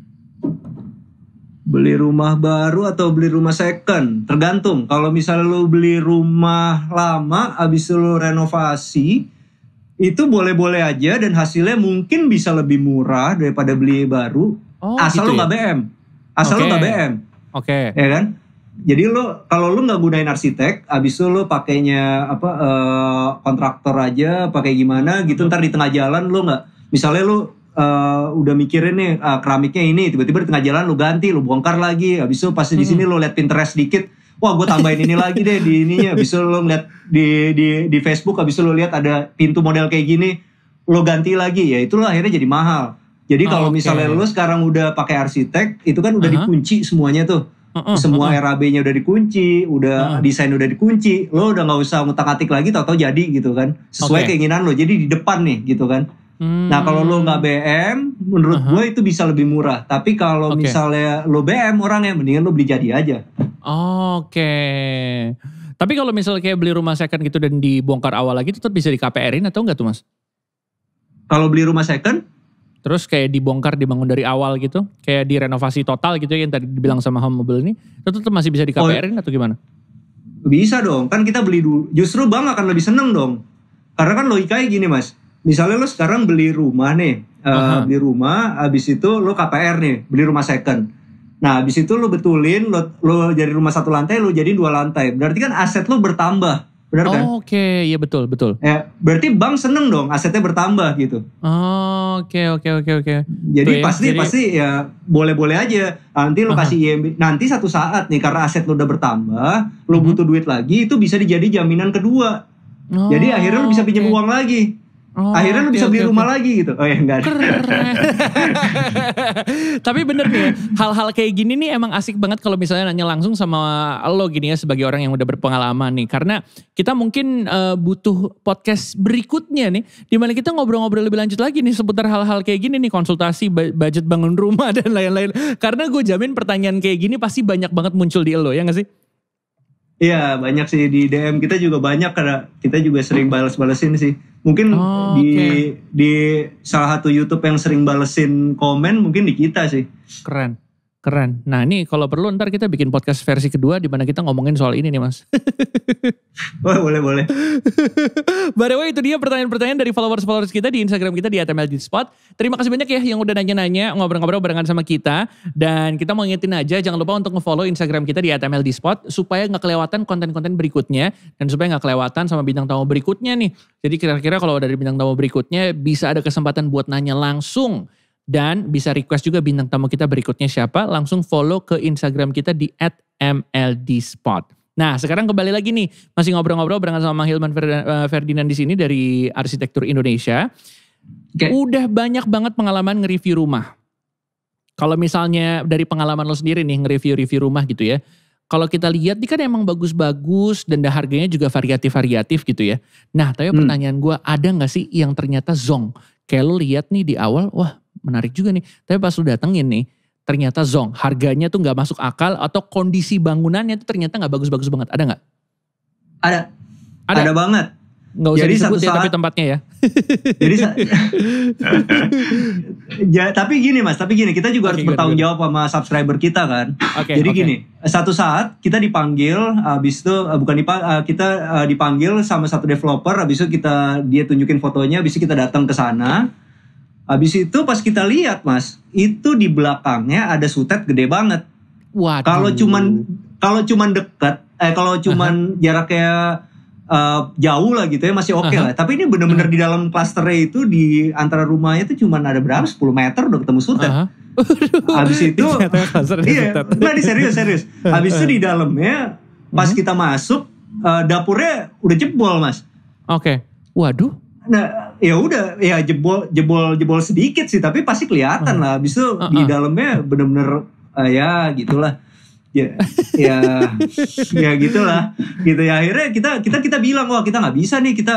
Beli rumah baru atau beli rumah second? Tergantung. Kalau misalnya lo beli rumah lama, habis itu lo renovasi, itu boleh-boleh aja dan hasilnya mungkin bisa lebih murah daripada beli baru. Asal gitu lo nggak BM. Asal lo nggak BM. Oke. Ya kan? Jadi kalau lo nggak gunain arsitek, habis itu lo pakainya kontraktor aja, pakai gimana gitu, ntar di tengah jalan lo nggak, misalnya lo udah mikirin nih keramiknya ini, tiba-tiba di tengah jalan lo ganti, lo bongkar lagi, habis itu pas di sini lo liat Pinterest dikit, wah gue tambahin ini lagi deh di ininya, habis itu lo ngeliat di Facebook, habis itu lo liat ada pintu model kayak gini, lo ganti lagi, ya itu lo akhirnya jadi mahal. Jadi kalau misalnya lo sekarang udah pakai arsitek, itu kan udah dikunci semuanya tuh. Semua RAB-nya udah dikunci, udah desain udah dikunci, lo udah nggak usah ngutak-atik lagi, tau-tau jadi gitu kan, sesuai keinginan lo, jadi di depan nih gitu kan. Nah kalau lo nggak BM, menurut gue itu bisa lebih murah. Tapi kalau misalnya lo BM orangnya, mendingan lo beli jadi aja. Tapi kalau misalnya kayak beli rumah second gitu dan dibongkar awal lagi, tetap bisa di KPR-in atau enggak tuh Mas? Kalau beli rumah second? Terus kayak dibongkar, dibangun dari awal gitu, kayak direnovasi total gitu ya, yang tadi dibilang sama Humble ini, itu tetap masih bisa di KPR-in atau gimana? Bisa dong, kan kita beli dulu. Justru Bang akan lebih seneng dong. Karena kan logikanya gini Mas, misalnya lo sekarang beli rumah nih, beli rumah, habis itu lo KPR nih, beli rumah second. Nah habis itu lo betulin, lo jadi rumah 1 lantai, lo jadi 2 lantai. Berarti kan aset lo bertambah, benar kan? Iya betul. Ya, berarti bank seneng dong asetnya bertambah gitu. Oke. Jadi pasti ya boleh-boleh aja. Nanti lo kasih IMB, nanti satu saat nih karena aset lo udah bertambah, lo butuh duit lagi, itu bisa dijadi jaminan kedua. Jadi akhirnya lo bisa pinjam uang lagi. Akhirnya lo bisa beli rumah lagi gitu. Oh ya enggak. Tapi bener nih, hal-hal kayak gini nih emang asik banget kalau misalnya nanya langsung sama lo gini ya, sebagai orang yang udah berpengalaman nih. Karena kita mungkin butuh podcast berikutnya nih, dimana kita ngobrol-ngobrol lebih lanjut lagi nih seputar hal-hal kayak gini nih, konsultasi budget bangun rumah dan lain-lain. Karena gue jamin pertanyaan kayak gini pasti banyak banget muncul di lo, ya gak sih? Iya banyak sih, di DM kita juga banyak karena kita juga sering bales-balesin sih. Mungkin di salah satu YouTube yang sering balesin komen mungkin di kita sih. Keren Keren. Nah ini kalau perlu ntar kita bikin podcast versi kedua di mana kita ngomongin soal ini nih Mas. Boleh. By the way itu dia pertanyaan-pertanyaan dari followers kita di Instagram kita di @mldspot. Terima kasih banyak ya yang udah nanya-nanya, ngobrol-ngobrol barengan sama kita. Dan kita mau ngingetin aja jangan lupa untuk nge-follow Instagram kita di @mldspot supaya gak kelewatan konten-konten berikutnya. Dan supaya gak kelewatan sama bintang tamu berikutnya nih. Jadi kira-kira kalau dari bintang tamu berikutnya bisa ada kesempatan buat nanya langsung. Dan bisa request juga bintang tamu kita berikutnya siapa, langsung follow ke Instagram kita di @mldspot. Nah sekarang kembali lagi nih, masih ngobrol-ngobrol barengan sama Mang Hilman Ferdinand di sini dari Arsitektur Indonesia. Okay. Udah banyak banget pengalaman nge-review rumah. Kalau misalnya dari pengalaman lo sendiri nih nge-review rumah gitu ya. Kalau kita lihat ini kan emang bagus-bagus dan harganya juga variatif-variatif gitu ya. Nah tapi pertanyaan gue, ada gak sih yang ternyata zonk? Kayak lo lihat nih di awal, wah menarik juga nih. Tapi pas lu datengin nih, ternyata zonk. Harganya tuh gak masuk akal atau kondisi bangunannya tuh ternyata gak bagus-bagus banget. Ada gak? Ada banget. Gak usah disebut ya tapi tempatnya ya. Jadi tapi gini Mas, kita juga harus bertanggung jawab sama subscriber kita kan. Jadi gini, satu saat kita dipanggil, habis itu kita dipanggil sama satu developer, habis itu dia tunjukin fotonya, habis itu kita datang ke sana. Habis itu pas kita lihat Mas, itu di belakangnya ada sutet gede banget. Waduh. Kalau cuman dekat, kalau cuman jaraknya jauh lah gitu ya masih oke lah. Tapi ini bener-bener di dalam klasternya itu di antara rumahnya itu cuman ada berapa? 10 meter udah ketemu sutet. Habis itu, iya, serius. Habis itu di dalamnya pas kita masuk dapurnya udah jebol Mas. Oke. Waduh. Nah, ya udah, ya jebol sedikit sih, tapi pasti kelihatan lah. Habis itu di dalamnya bener-bener ya gitulah. Ya gitulah. Gitu ya akhirnya kita bilang, wah kita nggak bisa nih, kita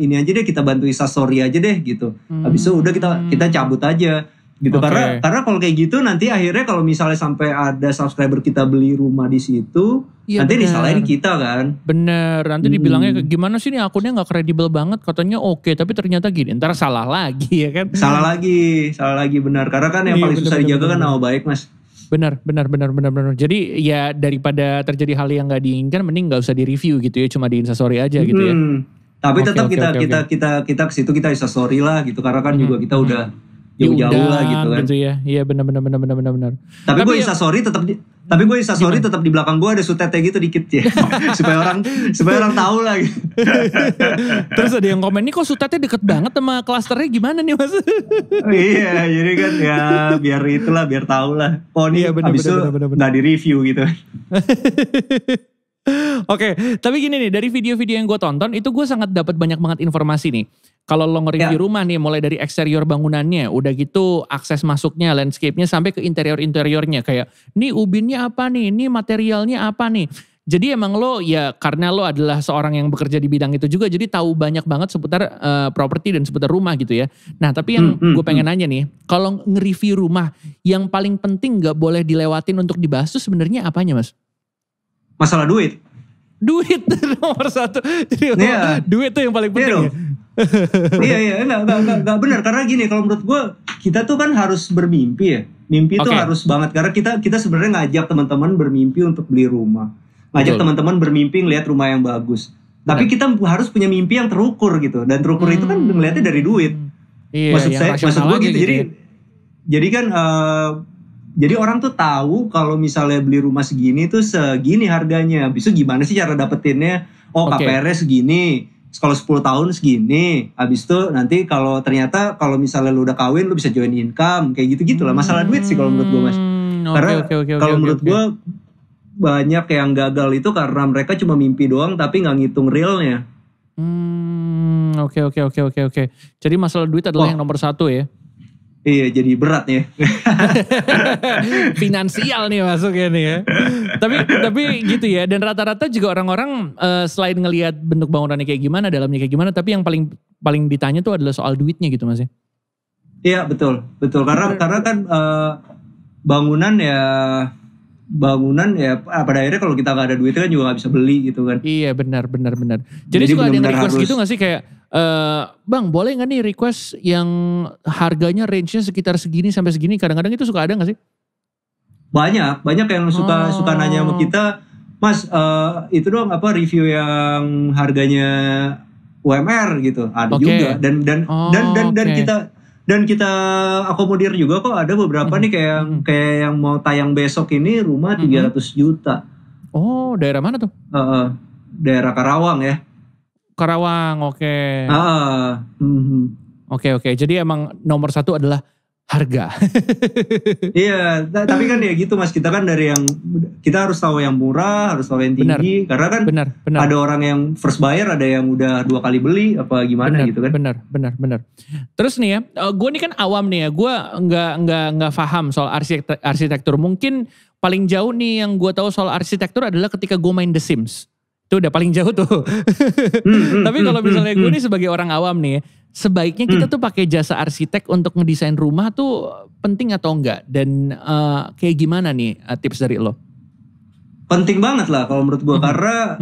ini aja deh, kita bantu instastory aja deh gitu. Habis itu udah kita cabut aja. Gitu karena kalau kayak gitu nanti akhirnya kalau misalnya sampai ada subscriber kita beli rumah di situ, ya, nanti disalahin kita kan. Bener, nanti dibilangnya gimana sih nih akunnya gak kredibel banget, katanya oke, tapi ternyata gini, ntar salah lagi ya kan. Salah lagi benar, karena kan yang paling susah dijaga kan nama baik Mas. Benar. Jadi ya daripada terjadi hal yang gak diinginkan, mending gak usah di review gitu ya, cuma di instastory aja gitu ya. Tapi tetap kita ke situ kita instastory lah gitu, karena kan juga kita udah jauh-jauh lah gitu kan. Gitu ya. Iya benar. Tapi gue instastory tetap di belakang gue ada sutetnya gitu dikit ya. supaya orang tahu lah gitu. Terus ada yang komen, "Nih kok sutetnya deket banget sama klasternya, gimana nih Mas?" Iya, jadi kan ya biar tahu lah. Oh nih abis itu nggak di review gitu. Oke, tapi gini nih, dari video-video yang gue tonton itu gue sangat dapat banyak banget informasi nih. Kalau lo nge-review rumah nih, mulai dari eksterior bangunannya, udah gitu akses masuknya, landscape-nya, sampai ke interior-interiornya. Kayak, nih ubinnya apa nih, ini materialnya apa nih. Jadi emang lo ya karena lo adalah seorang yang bekerja di bidang itu juga, jadi tahu banyak banget seputar properti dan seputar rumah gitu ya. Nah tapi yang gue pengen nanya nih, kalau nge-review rumah, yang paling penting gak boleh dilewatin untuk dibahas tuh sebenarnya apanya Mas? Masalah duit nomor satu. Jadi duit tuh yang paling penting. Iya, enggak benar, karena gini, kalau menurut gue kita tuh kan harus bermimpi ya. Mimpi tuh harus banget, karena kita sebenarnya ngajak teman-teman bermimpi untuk beli rumah. Ngajak teman-teman bermimpi ngelihat rumah yang bagus. Tapi kita harus punya mimpi yang terukur gitu, dan terukur itu kan ngelihatnya dari duit. Iya, maksud gue gitu. Jadi kan jadi orang tuh tahu kalau misalnya beli rumah segini tuh segini harganya. Habis itu gimana sih cara dapetinnya? Oh KPR-nya segini. Kalau 10 tahun segini. Habis itu nanti kalau ternyata kalau misalnya lu udah kawin lu bisa join income. Kayak gitu-gitu lah. Masalah duit sih kalau menurut gue Mas. Karena kalau menurut gue banyak yang gagal itu karena mereka cuma mimpi doang tapi gak ngitung realnya. Oke. Jadi masalah duit adalah yang nomor satu ya? Iya, jadi berat ya. Finansial nih masuknya nih ya. Tapi gitu ya. Dan rata-rata juga orang-orang selain ngelihat bentuk bangunannya kayak gimana, dalamnya kayak gimana, tapi yang paling ditanya tuh adalah soal duitnya gitu Mas ya. Iya betul. Karena kan bangunan ya pada akhirnya kalau kita gak ada duitnya kan juga gak bisa beli gitu kan. Iya benar. Jadi suka ada yang request gitu gak sih kayak, Bang boleh gak nih request yang harganya range-nya sekitar segini sampai segini, kadang-kadang itu suka ada gak sih? Banyak yang suka nanya sama kita, Mas, itu dong review yang harganya UMR gitu. Ada juga dan kita akomodir juga kok. Ada beberapa nih kayak yang mau tayang besok ini rumah 300 juta. Oh, daerah mana tuh? Daerah Karawang ya. Karawang, oke. Oke. Jadi emang nomor satu adalah harga. Iya, tapi kan ya gitu Mas, kita kan dari yang kita harus tahu yang murah, harus tahu yang tinggi, karena kan ada orang yang first buyer, ada yang udah 2 kali beli apa gimana gitu kan. Benar. Terus nih ya, gue nih kan awam nih ya, gue nggak paham soal arsitektur. Mungkin paling jauh nih yang gue tahu soal arsitektur adalah ketika gue main The Sims. Itu udah paling jauh tuh. Tapi kalau misalnya gue nih sebagai orang awam nih, sebaiknya kita tuh pakai jasa arsitek untuk ngedesain rumah tuh penting atau enggak? Dan kayak gimana nih tips dari lo? Penting banget lah kalau menurut gue, karena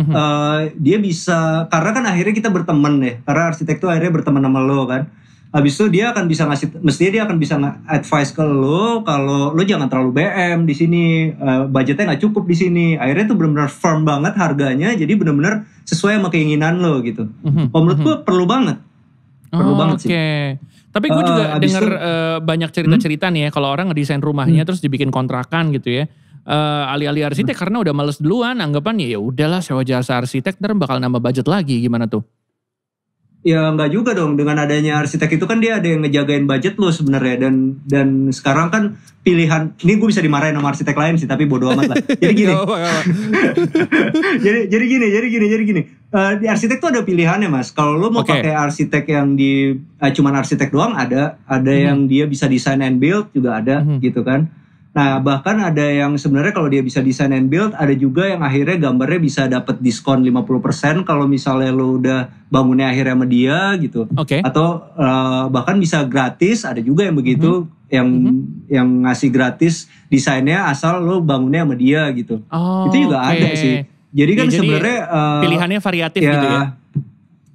dia bisa, karena kan akhirnya kita berteman ya, karena arsitek tuh akhirnya berteman sama lo kan. Habis itu dia akan bisa mestinya dia akan bisa advice ke lo kalau lo jangan terlalu BM di sini, budgetnya nggak cukup di sini. Akhirnya tuh benar-benar firm banget harganya, jadi benar-benar sesuai sama keinginan lo gitu. Kalau menurut gue perlu banget sih. Tapi gue juga dengar banyak cerita-cerita nih ya, kalau orang ngedesain rumahnya terus dibikin kontrakan gitu ya. Alih-alih arsitek karena udah males duluan, anggapan ya udahlah sewa jasa arsitek, ntar bakal nambah budget lagi, gimana tuh? Ya enggak juga dong, dengan adanya arsitek itu kan dia ada yang ngejagain budget lo sebenarnya, dan sekarang kan pilihan, ini gue bisa dimarahin sama arsitek lain sih, tapi bodo amat lah. Jadi gini. jadi gini. Di arsitek tuh ada pilihannya Mas. Kalau lo mau pakai arsitek yang di cuman arsitek doang, ada yang dia bisa design and build juga ada gitu kan. Nah bahkan ada yang sebenarnya kalau dia bisa design and build, ada juga yang akhirnya gambarnya bisa dapat diskon 50% kalau misalnya lo udah bangunnya akhirnya sama dia gitu. Atau bahkan bisa gratis, ada juga yang begitu, yang ngasih gratis desainnya asal lo bangunnya sama dia gitu. Itu juga ada sih. Jadi kan sebenarnya pilihannya variatif gitu ya.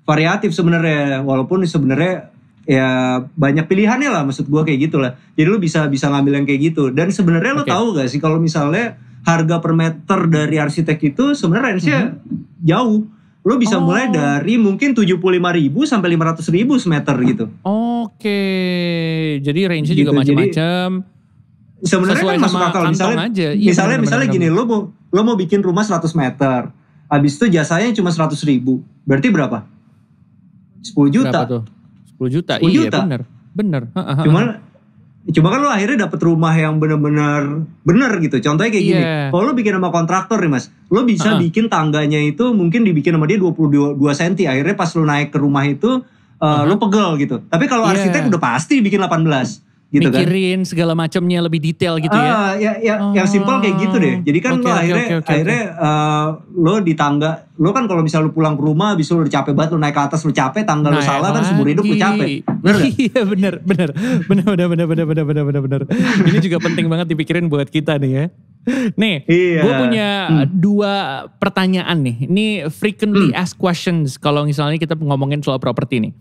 Variatif sebenarnya, walaupun sebenarnya ya banyak pilihannya lah, maksud gue kayak gitu lah. Jadi lu bisa ngambil yang kayak gitu. Dan sebenarnya lu tahu gak sih kalau misalnya harga per meter dari arsitek itu sebenarnya range-nya jauh. Lu bisa mulai dari mungkin 75.000 sampai 500.000 semeter gitu. Jadi range-nya gitu, juga macam-macam. Sebenarnya kan masuk akal, misalnya gini, lu mau bikin rumah 100 meter. Habis itu jasanya cuma 100.000. Berarti berapa? 10 juta. Berapa tuh? 10 juta. Iya bener. Cuma kan lo akhirnya dapet rumah yang bener gitu. Contohnya kayak gini. Kalau lo bikin sama kontraktor nih Mas, lo bisa bikin tangganya itu mungkin dibikin sama dia 22 cm. Akhirnya pas lo naik ke rumah itu lo pegel gitu. Tapi kalau arsitek udah pasti bikin 18 gitu. Mikirin segala macamnya lebih detail gitu ya. Yang simpel kayak gitu deh. Jadi kan lo akhirnya lo di tangga, lo kan kalau misalnya lo pulang ke rumah habis lo udah capek banget, lo naik ke atas lo capek, tangga lo salah kan seumur hidup lo capek. Bener gak? Iya bener. Ini juga penting banget dipikirin buat kita nih ya. Nih, gue punya 2 pertanyaan nih. Ini frequently asked questions kalau misalnya kita ngomongin soal properti nih.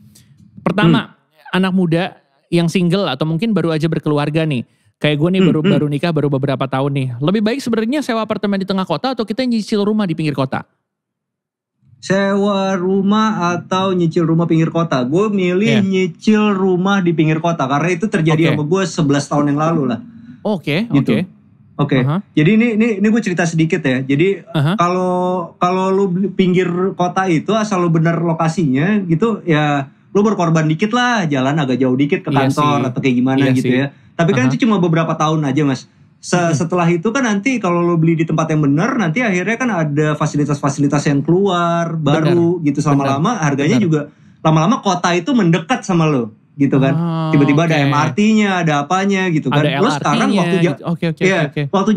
Pertama, anak muda yang single atau mungkin baru aja berkeluarga nih. Kayak gue nih baru nikah baru beberapa tahun nih. Lebih baik sebenarnya sewa apartemen di tengah kota atau kita nyicil rumah di pinggir kota? Sewa rumah atau nyicil rumah pinggir kota? Gue milih nyicil rumah di pinggir kota. Karena itu terjadi sama gue 11 tahun yang lalu lah. Oke. Jadi ini gue cerita sedikit ya. Jadi kalau lu pinggir kota itu asal lu bener lokasinya gitu ya, lu berkorban dikit lah, jalan agak jauh dikit ke kantor atau kayak gimana gitu ya. Tapi kan itu cuma beberapa tahun aja Mas. Setelah itu kan nanti kalau lo beli di tempat yang benar, nanti akhirnya kan ada fasilitas-fasilitas yang keluar baru gitu, lama-lama harganya juga lama-lama kota itu mendekat sama lo gitu kan. Tiba-tiba ada MRT-nya, ada apanya gitu kan. Terus sekarang waktu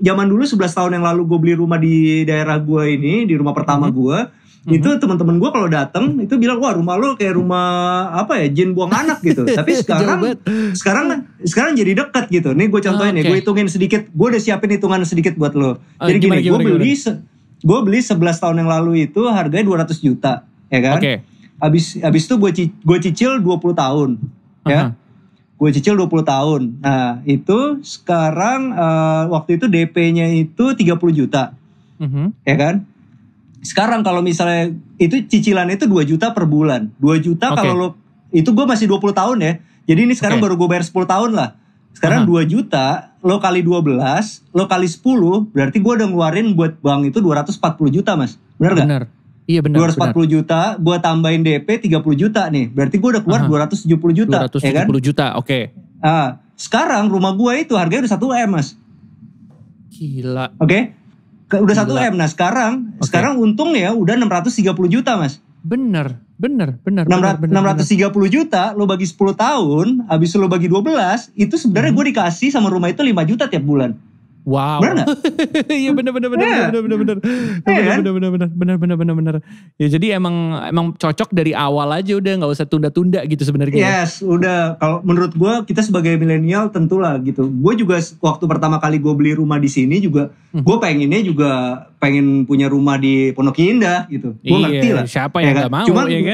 zaman dulu 11 tahun yang lalu gue beli rumah di daerah gue ini, di rumah pertama gue. Itu teman-teman gue kalau datang itu bilang, wah rumah lo kayak rumah jin buang anak gitu. Tapi sekarang jadi dekat gitu. Nih gue contohin nih, gue hitungin sedikit. Gue udah siapin hitungan sedikit buat lo. Jadi gini, gue beli 11 tahun yang lalu itu harganya 200 juta, ya kan? Habis itu gue cicil 20 tahun, ya. gue cicil 20 tahun. Nah itu sekarang waktu itu DP-nya itu 30 juta. Ya kan? Sekarang kalau misalnya itu cicilannya itu 2 juta per bulan. 2 juta kalau lo, itu gue masih 20 tahun ya. Jadi ini sekarang baru gue bayar 10 tahun lah. Sekarang 2 juta, lo kali 12, lo kali 10, berarti gue udah ngeluarin buat bank itu 240 juta mas. Bener gak? Bener. Iya benar. 240 juta, gue tambahin DP 30 juta nih. Berarti gue udah keluar 270 juta. 270 ya kan? juta, oke. Sekarang rumah gue itu harganya udah 1 M mas. Gila. Oke? Udah 1 M. Nah sekarang untungnya udah 630 juta mas. Bener. 630 juta lo bagi 10 tahun, habis lo bagi 12, itu sebenarnya gue dikasih sama rumah itu 5 juta tiap bulan. Wow. Bener gak? Iya bener. Bener. Ya jadi emang cocok dari awal aja udah, nggak usah tunda-tunda gitu sebenarnya. Yes, udah. Kalau menurut gue kita sebagai milenial tentulah gitu. Gue juga waktu pertama kali gue beli rumah di sini juga, gue pengennya juga pengen punya rumah di Pondok Indah gitu. Gue ngerti lah. Siapa yang nggak mau?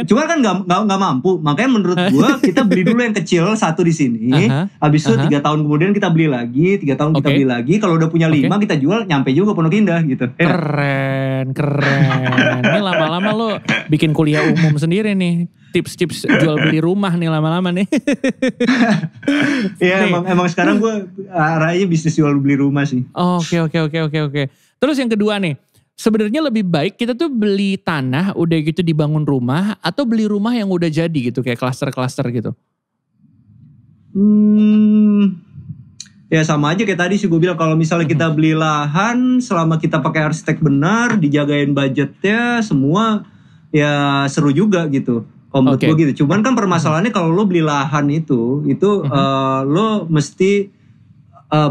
Cuman kan nggak mampu. Makanya menurut gue kita beli dulu yang kecil satu di sini. Habis itu 3 tahun kemudian kita beli lagi, 3 tahun kita beli lagi. Kalau udah punya 5 kita jual, nyampe juga Pondok Indah gitu. Keren. Ini lama-lama lo bikin kuliah umum sendiri nih. Tips-tips jual beli rumah nih lama-lama nih. Iya emang sekarang gue arahnya bisnis jual beli rumah sih. Oke. Terus yang kedua nih, sebenarnya lebih baik kita tuh beli tanah udah gitu dibangun rumah atau beli rumah yang udah jadi gitu kayak klaster-klaster gitu. Ya sama aja kayak tadi sih gue bilang, kalau misalnya kita beli lahan selama kita pakai arsitek benar, dijagain budgetnya semua, ya seru juga gitu. Kalau menurut gue gitu. Cuman kan permasalahannya kalau lo beli lahan itu lo mesti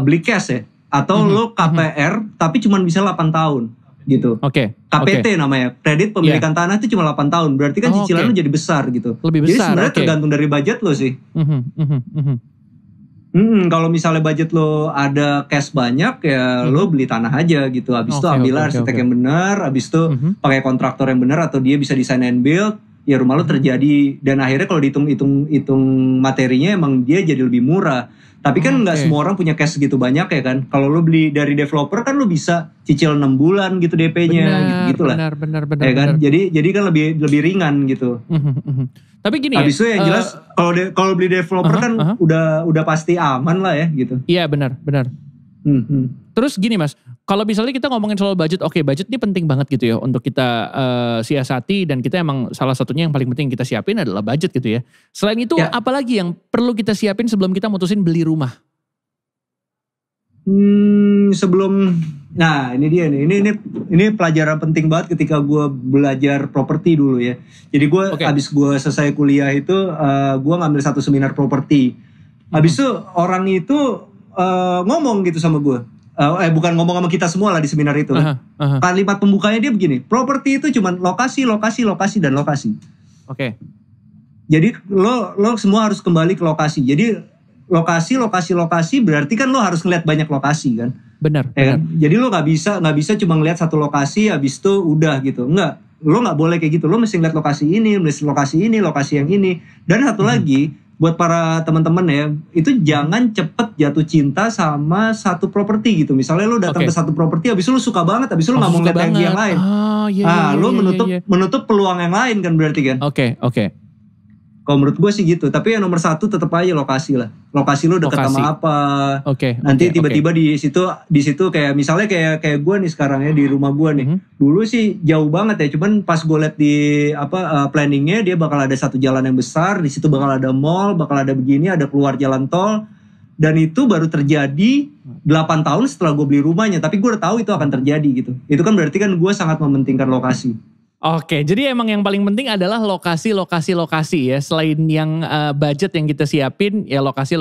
beli cash ya, atau lo KPR tapi cuman bisa 8 tahun gitu. KPT namanya, kredit pemilikan tanah itu cuma 8 tahun. Berarti kan cicilan lo jadi besar gitu. Lebih besar. Jadi sebenarnya tergantung dari budget lo sih. Kalau misalnya budget lo ada cash banyak ya lo beli tanah aja gitu. Habis itu ambil arsitek yang benar, habis itu pakai kontraktor yang benar atau dia bisa design and build, ya rumah lo terjadi. Dan akhirnya kalau dihitung materinya emang dia jadi lebih murah. Tapi kan nggak semua orang punya cash segitu banyak ya kan. Kalau lo beli dari developer kan lo bisa cicil 6 bulan gitu DP-nya gitu lah. Benar. Ya kan? Jadi kan lebih ringan gitu. Tapi gini habis itu yang jelas kalau beli developer kan udah pasti aman lah ya gitu. Iya benar. Terus gini mas, kalau misalnya kita ngomongin soal budget, budget ini penting banget gitu ya untuk kita siasati, dan kita emang salah satunya yang paling penting kita siapin adalah budget gitu ya. Selain itu apalagi yang perlu kita siapin sebelum kita mutusin beli rumah? Nah ini dia nih, ini pelajaran penting banget ketika gue belajar properti dulu ya. Jadi gue abis gue selesai kuliah itu gue ngambil satu seminar properti. Habis itu orang itu ngomong gitu sama gue. Bukan ngomong sama kita semua lah di seminar itu. Kalimat pembukanya dia begini, properti itu cuma lokasi, dan lokasi. Jadi lo semua harus kembali ke lokasi. Jadi lokasi berarti kan lo harus ngeliat banyak lokasi kan. Benar. Kan? Jadi lo nggak bisa cuma ngeliat satu lokasi habis itu udah gitu. Enggak, lo nggak boleh kayak gitu. Lo mesti ngeliat lokasi ini, lokasi yang ini. Dan satu lagi buat para teman-teman ya, itu jangan cepet jatuh cinta sama satu properti gitu. Misalnya lo datang ke satu properti, habis itu lo suka banget, habis itu lo nggak mau ngeliat yang lain. Lo menutup peluang yang lain kan berarti kan. Kalau menurut gue sih gitu. Tapi yang nomor satu tetap aja lokasi lah. Lokasi lo deket sama apa. Nanti tiba-tiba di situ kayak misalnya kayak gue nih sekarang ya di rumah gue nih. Dulu sih jauh banget ya. Cuman pas gue liat di planningnya dia bakal ada satu jalan yang besar. Di situ bakal ada mall, bakal ada begini, ada keluar jalan tol. Dan itu baru terjadi 8 tahun setelah gue beli rumahnya. Tapi gue udah tahu itu akan terjadi gitu. Itu kan berarti kan gue sangat mementingkan lokasi. Jadi emang yang paling penting adalah lokasi ya. Selain yang budget yang kita siapin, ya lokasi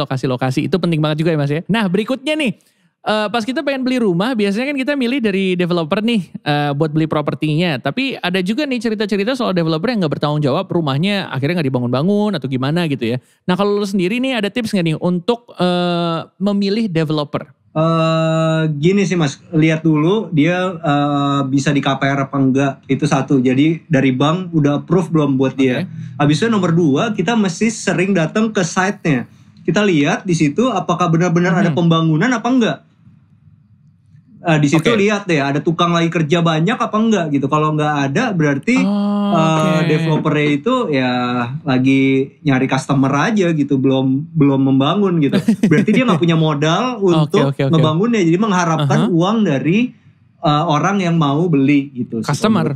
itu penting banget juga ya mas ya. Nah berikutnya nih, pas kita pengen beli rumah, biasanya kan kita milih dari developer nih buat beli propertinya. Tapi ada juga nih cerita-cerita soal developer yang gak bertanggung jawab, rumahnya akhirnya gak dibangun-bangun atau gimana gitu ya. Nah kalau lu sendiri nih ada tips gak nih untuk memilih developer? Gini sih mas, lihat dulu dia bisa di KPR apa enggak, itu satu. Jadi dari bank udah approve belum buat dia. Habis itu nomor 2, kita mesti sering datang ke site-nya. kita lihat di situ apakah benar-benar ada pembangunan apa enggak. Di situ lihat deh ada tukang lagi kerja banyak apa enggak gitu. Kalau enggak ada berarti developernya itu ya lagi nyari customer aja gitu, belum membangun gitu. Berarti dia nggak punya modal untuk ngebangunnya. Jadi mengharapkan uang dari orang yang mau beli gitu. Customer.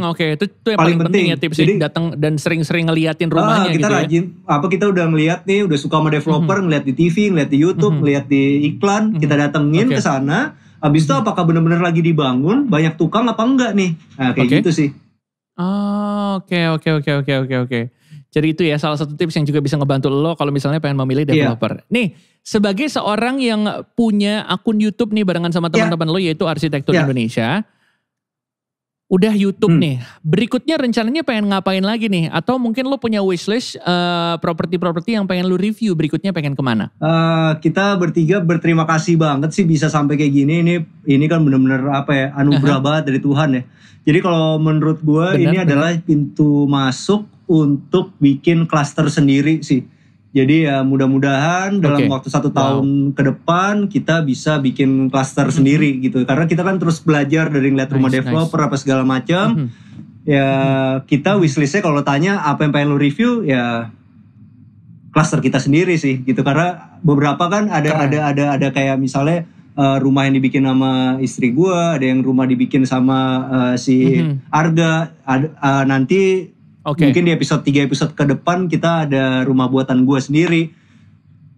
Oke, itu yang paling penting ya tipsnya, datang dan sering-sering ngeliatin rumahnya kita gitu rajin, kita udah ngeliat nih, udah suka sama developer, ngeliat di TV, ngeliat di YouTube, ngeliat di iklan, kita datengin ke sana. Habis itu apakah benar-benar lagi dibangun, banyak tukang apa enggak nih? Nah, kayak gitu sih. Oke. Jadi itu ya salah satu tips yang juga bisa ngebantu lo kalau misalnya pengen memilih developer. Nih, sebagai seorang yang punya akun YouTube nih barengan sama teman-teman lo yaitu Arsitektur Indonesia. Udah YouTube nih, berikutnya rencananya pengen ngapain lagi nih? Atau mungkin lo punya wishlist properti-properti yang pengen lo review, berikutnya pengen kemana? Kita bertiga berterima kasih banget sih bisa sampai kayak gini. Ini kan bener-bener anugerah banget dari Tuhan ya. Jadi kalau menurut gue ini adalah pintu masuk untuk bikin klaster sendiri sih. Jadi ya mudah-mudahan dalam waktu 1 tahun ke depan kita bisa bikin klaster sendiri gitu. Karena kita kan terus belajar dari ngeliat rumah developer apa segala macam. Ya kita wishlistnya kalau tanya apa yang pengen lu review ya klaster kita sendiri sih gitu. Karena beberapa kan ada kayak misalnya rumah yang dibikin sama istri gue, ada yang rumah dibikin sama si Arga, nanti mungkin di episode 3 episode ke depan kita ada rumah buatan gue sendiri.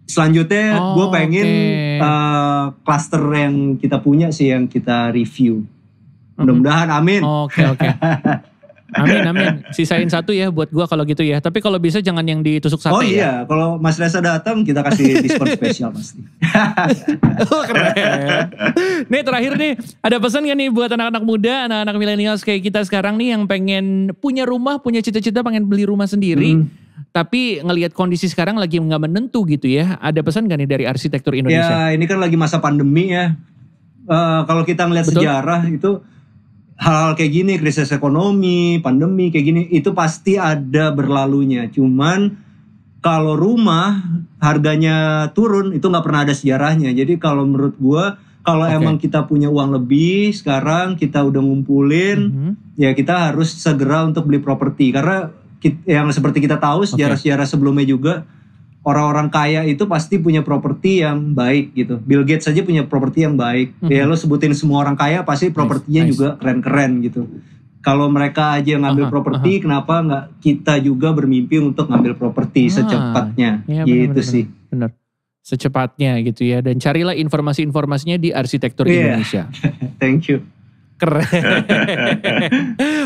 Selanjutnya gue pengen cluster yang kita punya sih yang kita review. Mudah-mudahan amin. Oke. Amin. Sisain 1 ya buat gue kalau gitu ya. Tapi kalau bisa jangan yang ditusuk sate. Oh iya, kalau Mas Reza datang kita kasih diskon spesial pasti. Keren. Nih terakhir nih, ada pesan gak nih buat anak-anak muda, anak-anak milenial kayak kita sekarang nih yang pengen punya rumah, punya cita-cita pengen beli rumah sendiri. Tapi ngelihat kondisi sekarang lagi gak menentu gitu ya. Ada pesan gak nih dari Arsitektur Indonesia? Ya ini kan lagi masa pandemi ya. Kalau kita ngelihat sejarah itu hal-hal kayak gini, krisis ekonomi, pandemi kayak gini, itu pasti ada berlalunya. Cuman kalau rumah harganya turun, itu nggak pernah ada sejarahnya. Jadi kalau menurut gue, kalau emang kita punya uang lebih, sekarang kita udah ngumpulin, ya kita harus segera untuk beli properti. Karena yang seperti kita tahu, sejarah-sejarah sebelumnya juga, orang-orang kaya itu pasti punya properti yang baik gitu. Bill Gates saja punya properti yang baik. Ya lo sebutin semua orang kaya pasti propertinya juga keren-keren gitu. Kalau mereka aja ngambil properti, kenapa nggak kita juga bermimpi untuk ngambil properti secepatnya? Ya, gitu sih. Bener. Secepatnya gitu ya. Dan carilah informasi-informasinya di Arsitektur Indonesia. Thank you. Keren.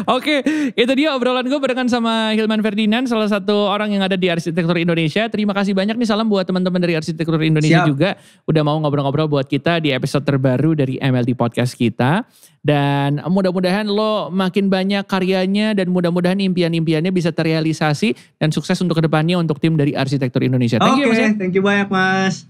Oke, itu dia obrolan gue barengan sama Hilman Ferdinand, salah satu orang yang ada di Arsitektur Indonesia. Terima kasih banyak nih, salam buat teman-teman dari Arsitektur Indonesia juga. Udah mau ngobrol-ngobrol buat kita di episode terbaru dari MLD Podcast kita. Dan mudah-mudahan lo makin banyak karyanya dan mudah-mudahan impian-impiannya bisa terrealisasi dan sukses untuk kedepannya untuk tim dari Arsitektur Indonesia. Thank you, Mas. Thank you banyak Mas.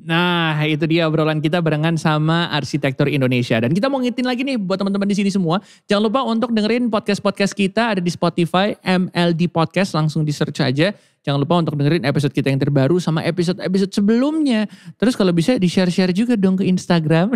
Nah, itu dia obrolan kita barengan sama Arsitektur Indonesia. Dan kita mau ngingetin lagi nih buat teman-teman di sini semua. Jangan lupa untuk dengerin podcast-podcast kita ada di Spotify, MLD Podcast. Langsung di search aja. Jangan lupa untuk dengerin episode kita yang terbaru sama episode-episode sebelumnya. Terus kalau bisa di-share-share juga dong ke Instagram.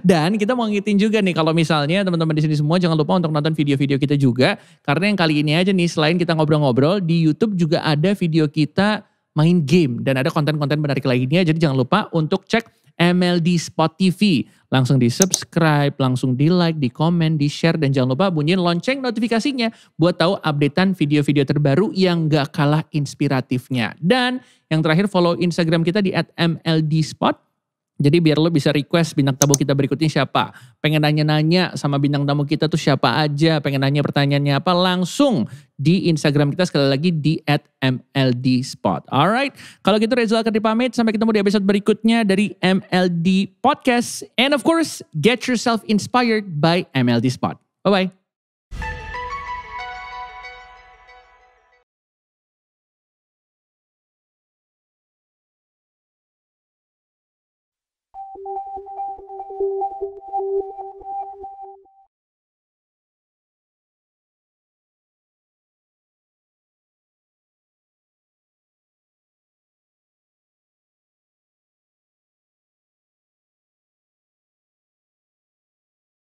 Dan kita mau ngingetin juga nih kalau misalnya teman-teman di sini semua jangan lupa untuk nonton video-video kita juga. Karena yang kali ini aja nih selain kita ngobrol-ngobrol, di YouTube juga ada video kita main game dan ada konten-konten menarik lainnya. Jadi jangan lupa untuk cek MLD Spot TV. Langsung di subscribe, langsung di like, di komen, di share. Dan jangan lupa bunyiin lonceng notifikasinya buat tahu updatean video-video terbaru yang gak kalah inspiratifnya. Dan yang terakhir follow Instagram kita di @MLDspot. Jadi biar lo bisa request bintang tamu kita berikutnya siapa. Pengen nanya-nanya sama bintang tamu kita tuh siapa aja. Pengen nanya pertanyaannya apa langsung di Instagram kita sekali lagi di @MLDspot. Alright, kalau gitu Reza akan dipamit. Sampai ketemu di episode berikutnya dari MLD Podcast. And of course, get yourself inspired by MLD Spot. Bye-bye.